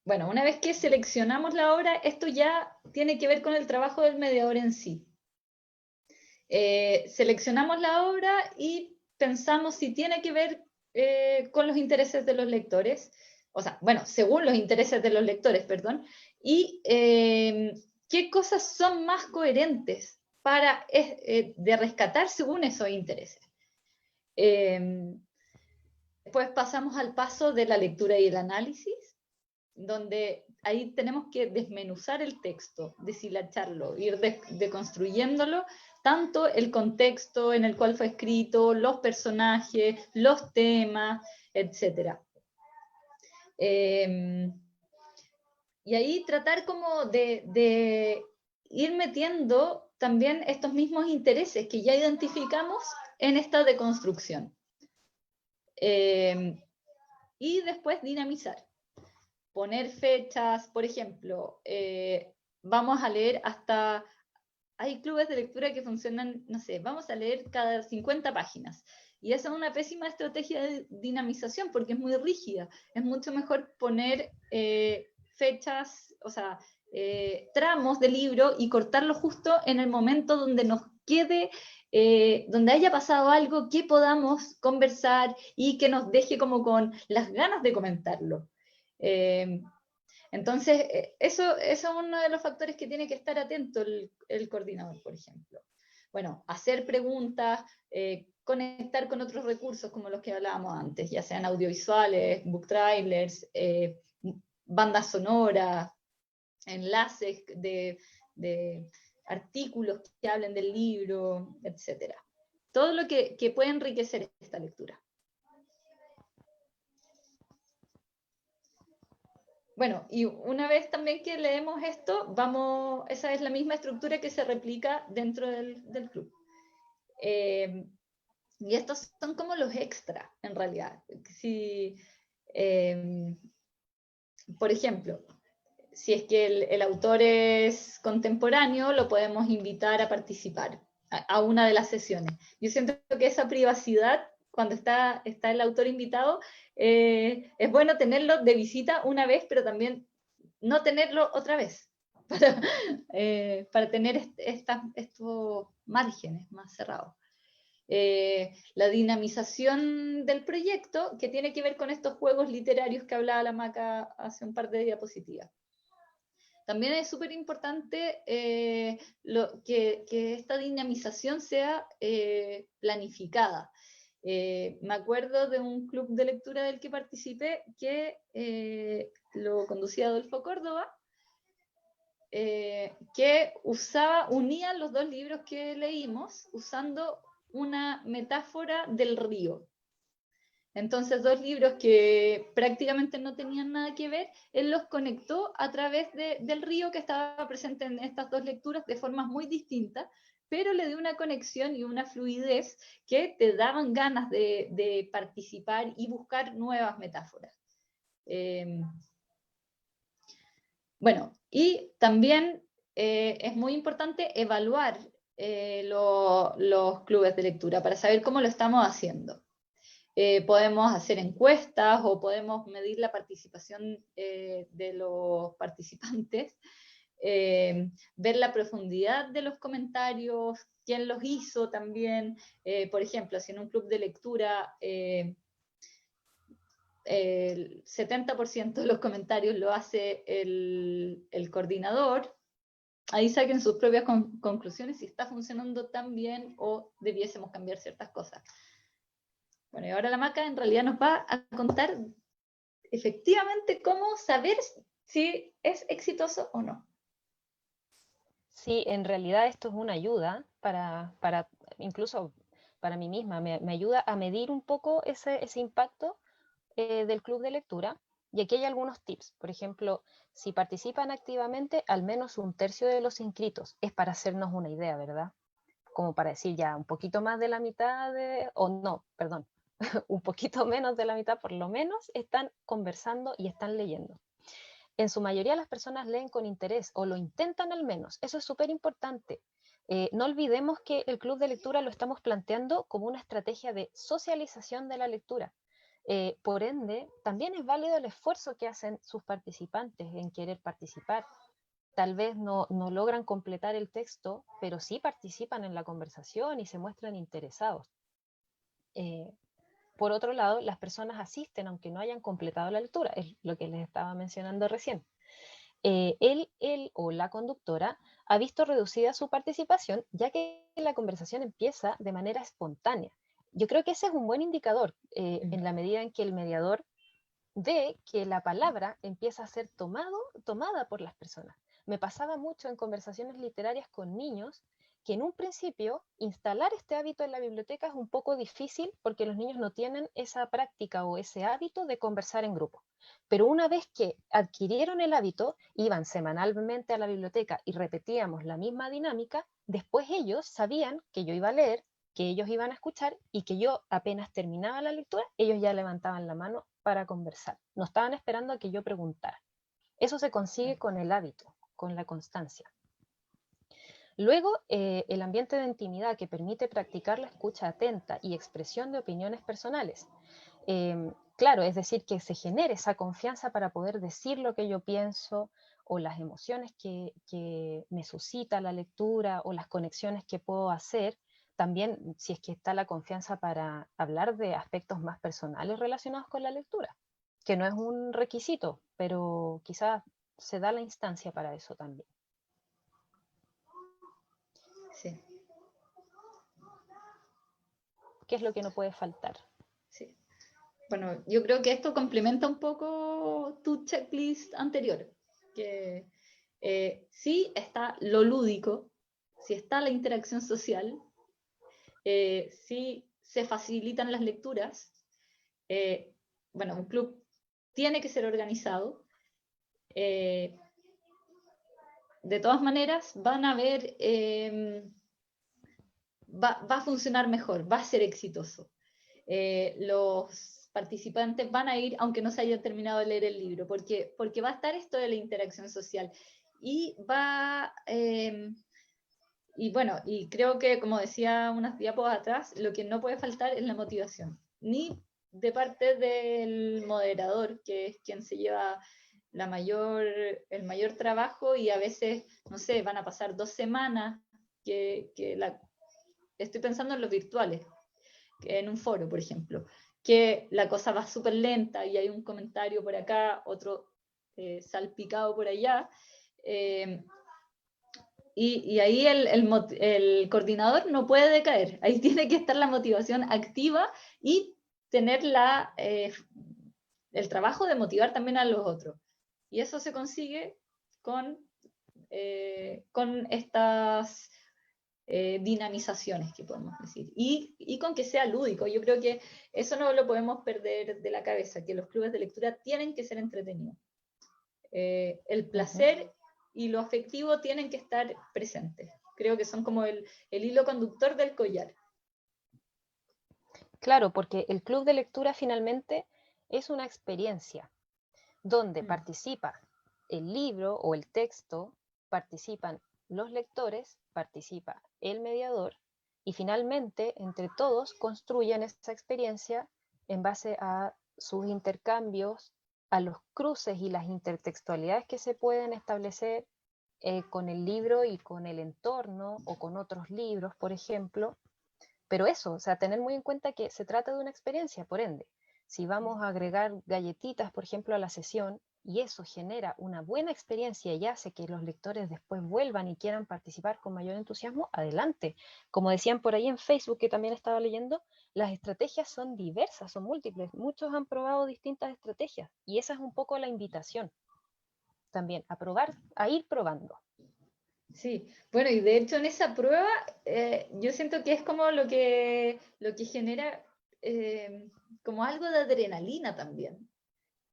C: bueno, una vez que seleccionamos la obra, esto ya tiene que ver con el trabajo del mediador en sí. Seleccionamos la obra y pensamos si tiene que ver con los intereses de los lectores, o sea, bueno, según los intereses de los lectores, perdón, y qué cosas son más coherentes para de rescatar según esos intereses. Después pasamos al paso de la lectura y el análisis, donde ahí tenemos que desmenuzar el texto, deshilacharlo, ir deconstruyéndolo, tanto el contexto en el cual fue escrito, los personajes, los temas, etc. Y ahí tratar como de ir metiendo también estos mismos intereses que ya identificamos en esta deconstrucción. Y después dinamizar. Poner fechas, por ejemplo, vamos a leer hasta, hay clubes de lectura que funcionan, no sé, vamos a leer cada 50 páginas. Y esa es una pésima estrategia de dinamización porque es muy rígida. Es mucho mejor poner fechas, o sea, tramos de libro y cortarlo justo en el momento donde nos quede, donde haya pasado algo que podamos conversar y que nos deje como con las ganas de comentarlo. Entonces, eso es uno de los factores que tiene que estar atento el coordinador, por ejemplo. Bueno, hacer preguntas, conectar con otros recursos como los que hablábamos antes, ya sean audiovisuales, book trailers, bandas sonoras, enlaces de artículos que hablen del libro, etc. Todo lo que puede enriquecer esta lectura. Bueno, y una vez también que leemos esto, esa es la misma estructura que se replica dentro del club. Y estos son como los extras, en realidad. Si, por ejemplo, si es que el autor es contemporáneo, lo podemos invitar a participar a una de las sesiones. Yo siento que esa privacidad, cuando está el autor invitado, es bueno tenerlo de visita una vez, pero también no tenerlo otra vez, para tener estos márgenes más cerrados. La dinamización del proyecto, que tiene que ver con estos juegos literarios que hablaba la Maca hace un par de diapositivas. También es súper importante que esta dinamización sea planificada. Me acuerdo de un club de lectura del que participé que lo conducía Adolfo Córdoba, que unía los dos libros que leímos usando una metáfora del río. Entonces, dos libros que prácticamente no tenían nada que ver, él los conectó a través del río que estaba presente en estas dos lecturas de formas muy distintas, pero le dio una conexión y una fluidez que te daban ganas de participar y buscar nuevas metáforas. Bueno, y también es muy importante evaluar los clubes de lectura para saber cómo lo estamos haciendo. Podemos hacer encuestas o podemos medir la participación de los participantes, ver la profundidad de los comentarios, quién los hizo también. Por ejemplo, si en un club de lectura el 70% de los comentarios lo hace el coordinador, ahí saquen sus propias conclusiones si está funcionando tan bien o debiésemos cambiar ciertas cosas. Bueno, y ahora la Maca en realidad nos va a contar efectivamente cómo saber si es exitoso o no.
B: Sí, en realidad esto es una ayuda para incluso para mí misma, me ayuda a medir un poco ese impacto del club de lectura. Y aquí hay algunos tips. Por ejemplo, si participan activamente, al menos un tercio de los inscritos, es para hacernos una idea, ¿verdad? Como para decir ya un poquito más de la mitad o no, perdón, un poquito menos de la mitad por lo menos están conversando y están leyendo. En su mayoría las personas leen con interés o lo intentan al menos. Eso es súper importante. No olvidemos que el club de lectura lo estamos planteando como una estrategia de socialización de la lectura. Por ende, también es válido el esfuerzo que hacen sus participantes en querer participar. Tal vez no logran completar el texto, pero sí participan en la conversación y se muestran interesados. Por otro lado, las personas asisten aunque no hayan completado la lectura, es lo que les estaba mencionando recién. Él o la conductora ha visto reducida su participación ya que la conversación empieza de manera espontánea. Yo creo que ese es un buen indicador en la medida en que el mediador ve que la palabra empieza a ser tomada por las personas. Me pasaba mucho en conversaciones literarias con niños que en un principio instalar este hábito en la biblioteca es un poco difícil porque los niños no tienen esa práctica o ese hábito de conversar en grupo. Pero una vez que adquirieron el hábito, iban semanalmente a la biblioteca y repetíamos la misma dinámica, después ellos sabían que yo iba a leer, que ellos iban a escuchar y que yo apenas terminaba la lectura, ellos ya levantaban la mano para conversar. No estaban esperando a que yo preguntara. Eso se consigue con el hábito, con la constancia. Luego, el ambiente de intimidad que permite practicar la escucha atenta y expresión de opiniones personales. Claro, es decir, que se genere esa confianza para poder decir lo que yo pienso o las emociones que me suscita la lectura o las conexiones que puedo hacer. También, si es que está la confianza para hablar de aspectos más personales relacionados con la lectura, que no es un requisito, pero quizás se da la instancia para eso también.
C: Sí.
B: ¿Qué es lo que no puede faltar?
C: Sí. Bueno, yo creo que esto complementa un poco tu checklist anterior, que sí está lo lúdico, sí está la interacción social, sí se facilitan las lecturas. Bueno, un club tiene que ser organizado. De todas maneras, van a ver, va a funcionar mejor, va a ser exitoso. Los participantes van a ir, aunque no se hayan terminado de leer el libro, porque va a estar esto de la interacción social. Y y bueno, y creo que, como decía unas diapos atrás, lo que no puede faltar es la motivación, ni de parte del moderador, que es quien se lleva el mayor trabajo, y a veces, no sé, van a pasar 2 semanas, estoy pensando en los virtuales, en un foro, por ejemplo, que la cosa va súper lenta y hay un comentario por acá, otro salpicado por allá, y ahí el coordinador no puede decaer, ahí tiene que estar la motivación activa y tener el trabajo de motivar también a los otros. Y eso se consigue con estas dinamizaciones que podemos decir. Y con que sea lúdico. Yo creo que eso no lo podemos perder de la cabeza, que los clubes de lectura tienen que ser entretenidos. El placer y lo afectivo tienen que estar presentes. Creo que son como el hilo conductor del collar.
B: Claro, porque el club de lectura finalmente es una experiencia donde participa el libro o el texto, participan los lectores, participa el mediador y finalmente entre todos construyen esa experiencia en base a sus intercambios, a los cruces y las intertextualidades que se pueden establecer con el libro y con el entorno o con otros libros, por ejemplo. Pero eso, o sea, tener muy en cuenta que se trata de una experiencia, por ende. Si vamos a agregar galletitas, por ejemplo, a la sesión, y eso genera una buena experiencia y hace que los lectores después vuelvan y quieran participar con mayor entusiasmo, adelante. Como decían por ahí en Facebook, que también estaba leyendo, las estrategias son diversas, son múltiples. Muchos han probado distintas estrategias y esa es un poco la invitación también, a probar, a ir probando.
C: Sí, bueno, y de hecho en esa prueba yo siento que es como lo que genera como algo de adrenalina también.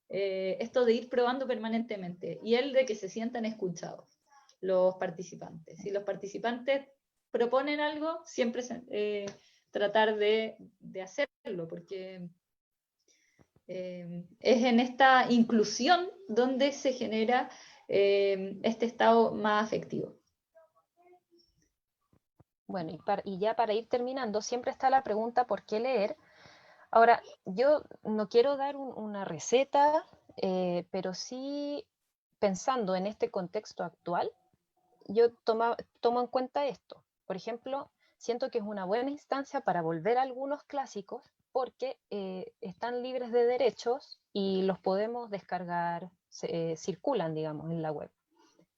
C: Esto de ir probando permanentemente y el de que se sientan escuchados los participantes. Si los participantes proponen algo, siempre tratar de hacerlo, porque es en esta inclusión donde se genera este estado más afectivo.
B: Bueno, y ya para ir terminando, siempre está la pregunta ¿por qué leer? Ahora, yo no quiero dar una receta, pero sí pensando en este contexto actual, yo tomo en cuenta esto. Por ejemplo, siento que es una buena instancia para volver a algunos clásicos porque están libres de derechos y los podemos descargar, circulan, digamos, en la web.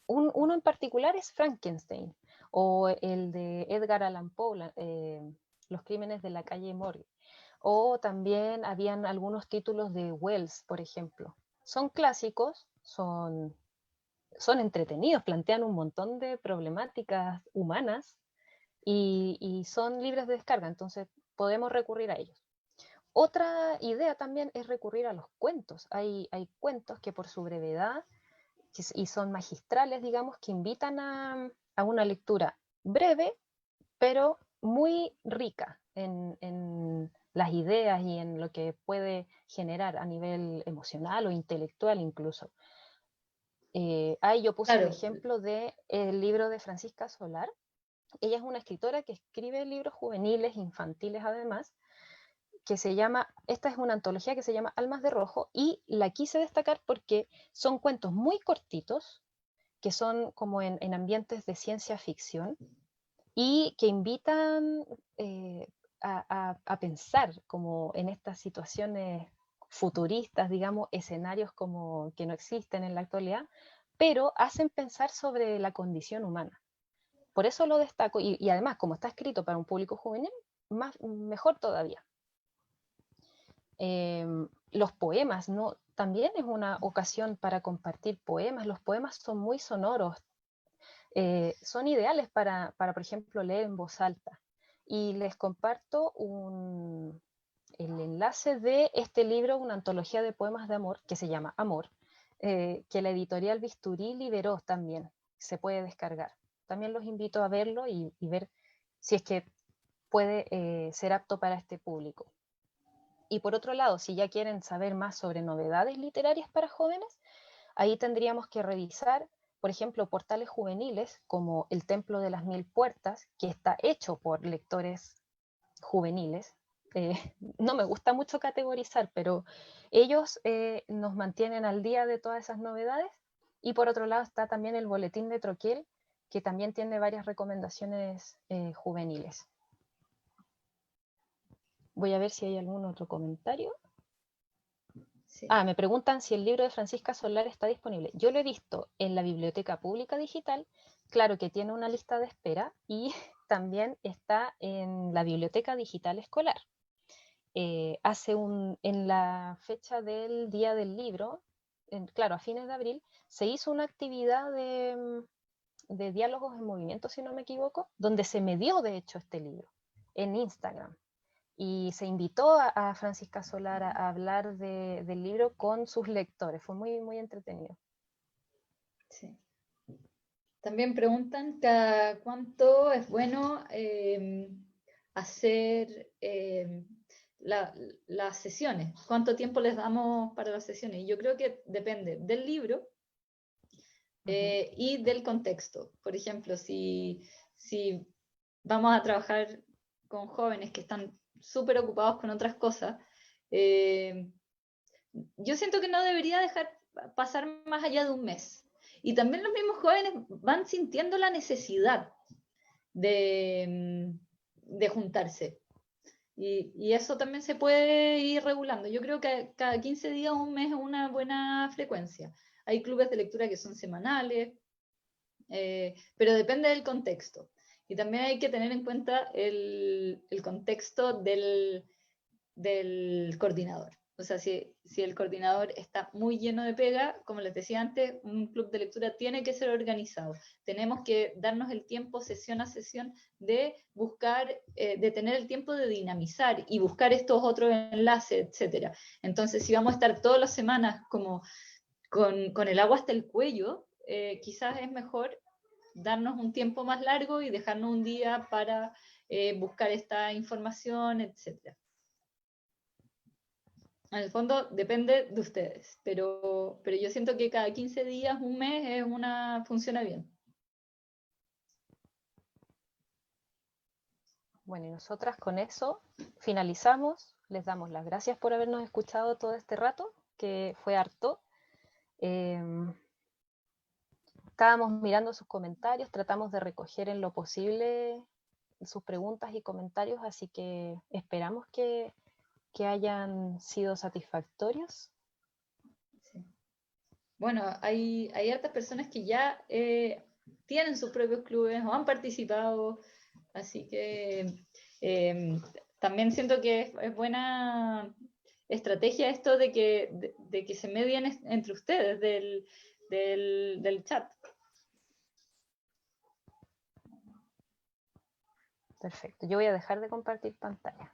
B: Uno en particular es Frankenstein, o el de Edgar Allan Poe, Los crímenes de la calle Morgue. O también habían algunos títulos de Wells, por ejemplo. Son clásicos, son entretenidos, plantean un montón de problemáticas humanas y son libres de descarga, entonces podemos recurrir a ellos. Otra idea también es recurrir a los cuentos. Hay cuentos que por su brevedad y son magistrales, digamos, que invitan a una lectura breve, pero muy rica en las ideas y en lo que puede generar a nivel emocional o intelectual incluso. Ahí yo puse el ejemplo del libro de Francisca Solar. Ella es una escritora que escribe libros juveniles, infantiles además, que se llama, esta es una antología que se llama Almas de Rojo, y la quise destacar porque son cuentos muy cortitos, que son como en ambientes de ciencia ficción, y que invitan a pensar como en estas situaciones futuristas, digamos, escenarios como que no existen en la actualidad, pero hacen pensar sobre la condición humana. Por eso lo destaco, y además, como está escrito para un público juvenil, mejor todavía. Los poemas, ¿no? También es una ocasión para compartir poemas. Los poemas son muy sonoros, son ideales para, por ejemplo, leer en voz alta. Y les comparto el enlace de este libro, una antología de poemas de amor, que se llama Amor, que la editorial Bisturí liberó también. Se puede descargar. También los invito a verlo y ver si es que puede ser apto para este público. Y por otro lado, si ya quieren saber más sobre novedades literarias para jóvenes, ahí tendríamos que revisar, por ejemplo, portales juveniles como El Templo de las Mil Puertas, que está hecho por lectores juveniles. No me gusta mucho categorizar, pero ellos nos mantienen al día de todas esas novedades. Y por otro lado está también el Boletín de Troquel, que también tiene varias recomendaciones juveniles. Voy a ver si hay algún otro comentario. Sí. Me preguntan si el libro de Francisca Solar está disponible. Yo lo he visto en la Biblioteca Pública Digital, claro que tiene una lista de espera, y también está en la Biblioteca Digital Escolar. En la fecha del Día del Libro, claro, a fines de abril, se hizo una actividad de diálogos en movimiento, si no me equivoco, donde se me dio, de hecho, este libro en Instagram. Y se invitó a Francisca Solar a hablar del libro con sus lectores. Fue muy, muy entretenido.
C: Sí. También preguntan cada cuánto es bueno hacer las sesiones, cuánto tiempo les damos para las sesiones. Y yo creo que depende del libro y del contexto. Por ejemplo, si vamos a trabajar con jóvenes que están súper ocupados con otras cosas, yo siento que no debería dejar pasar más allá de un mes. Y también los mismos jóvenes van sintiendo la necesidad de juntarse. Y eso también se puede ir regulando. Yo creo que cada 15 días, un mes es una buena frecuencia. Hay clubes de lectura que son semanales, pero depende del contexto. Y también hay que tener en cuenta el contexto del coordinador. O sea, si el coordinador está muy lleno de pega, como les decía antes, un club de lectura tiene que ser organizado. Tenemos que darnos el tiempo, sesión a sesión, de buscar, de tener el tiempo de dinamizar y buscar estos otros enlaces, etc. Entonces, si vamos a estar todas las semanas como con el agua hasta el cuello, quizás es mejor darnos un tiempo más largo y dejarnos un día para buscar esta información, etc. En el fondo depende de ustedes, pero yo siento que cada 15 días, un mes, funciona bien.
B: Bueno, y nosotras con eso finalizamos. Les damos las gracias por habernos escuchado todo este rato, que fue harto. Estábamos mirando sus comentarios, tratamos de recoger en lo posible sus preguntas y comentarios, así que esperamos que hayan sido satisfactorios.
C: Sí. Bueno, hay hartas personas que ya tienen sus propios clubes o han participado, así que también siento que es buena estrategia esto de que se medien entre ustedes del chat.
B: Perfecto, yo voy a dejar de compartir pantalla.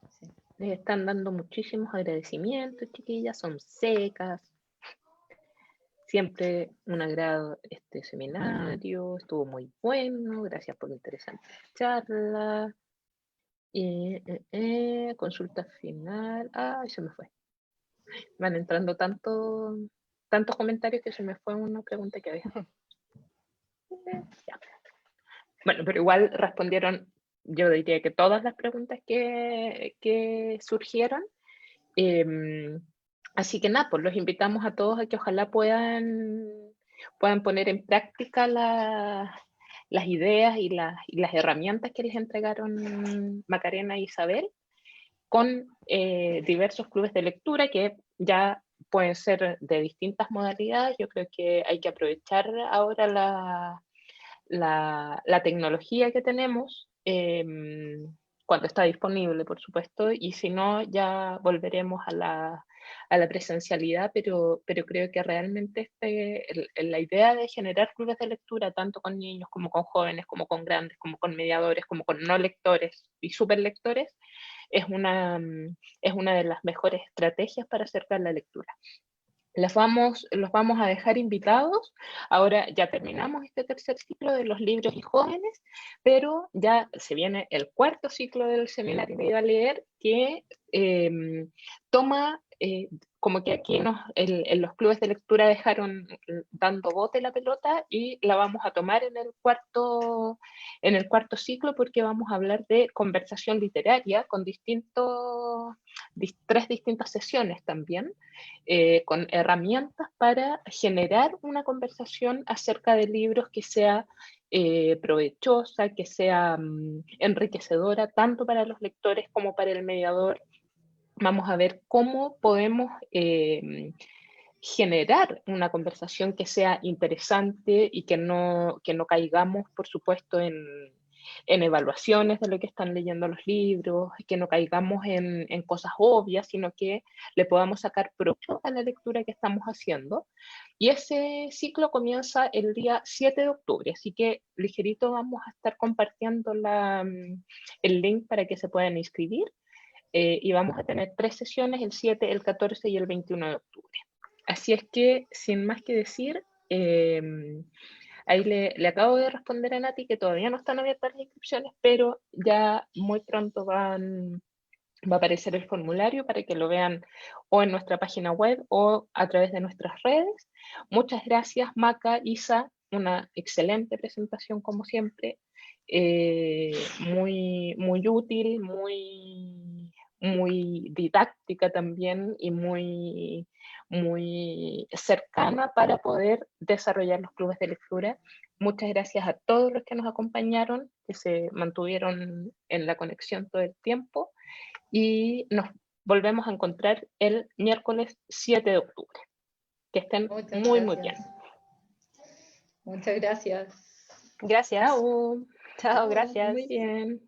C: Sí.
A: Les están dando muchísimos agradecimientos, chiquillas, son secas. Siempre un agrado este seminario, estuvo muy bueno, gracias por la interesante charla. Consulta final, ay, se me fue. Van entrando tantos comentarios que se me fue una pregunta que había. Ya. Bueno, pero igual respondieron, yo diría que todas las preguntas que surgieron. Así que nada, pues los invitamos a todos a que ojalá puedan poner en práctica las ideas y las herramientas que les entregaron Macarena e Isabel con diversos clubes de lectura que ya pueden ser de distintas modalidades. Yo creo que hay que aprovechar ahora la tecnología que tenemos cuando está disponible, por supuesto, y si no, ya volveremos a la presencialidad, pero creo que realmente la idea de generar clubes de lectura, tanto con niños como con jóvenes, como con grandes, como con mediadores, como con no lectores y superlectores, es una de las mejores estrategias para acercar la lectura. Los vamos a dejar invitados. Ahora ya terminamos este tercer ciclo de los libros y jóvenes, pero ya se viene el cuarto ciclo del seminario Viva Leer, que toma, como que aquí en los clubes de lectura dejaron dando bote la pelota, y la vamos a tomar en el cuarto ciclo, porque vamos a hablar de conversación literaria con tres distintas sesiones también, con herramientas para generar una conversación acerca de libros que sea provechosa, que sea enriquecedora tanto para los lectores como para el mediador. Vamos a ver cómo podemos generar una conversación que sea interesante y que no caigamos, por supuesto, en evaluaciones de lo que están leyendo los libros, que no caigamos en cosas obvias, sino que le podamos sacar provecho a la lectura que estamos haciendo. Y ese ciclo comienza el día 7 de octubre, así que ligerito vamos a estar compartiendo el link para que se puedan inscribir, y vamos a tener 3 sesiones, el 7, el 14 y el 21 de octubre. Así es que, sin más que decir, ahí le acabo de responder a Nati que todavía no están abiertas las inscripciones, pero ya muy pronto va a aparecer el formulario para que lo vean o en nuestra página web o a través de nuestras redes. Muchas gracias, Maca, Isa, una excelente presentación como siempre, muy, muy útil, muy didáctica también, y muy muy cercana para poder desarrollar los clubes de lectura. Muchas gracias a todos los que nos acompañaron, que se mantuvieron en la conexión todo el tiempo, y nos volvemos a encontrar el miércoles 7 de octubre. Que estén muy bien.
C: Muchas gracias.
B: Gracias.
A: Chao.
B: Chao, gracias.
A: Muy bien.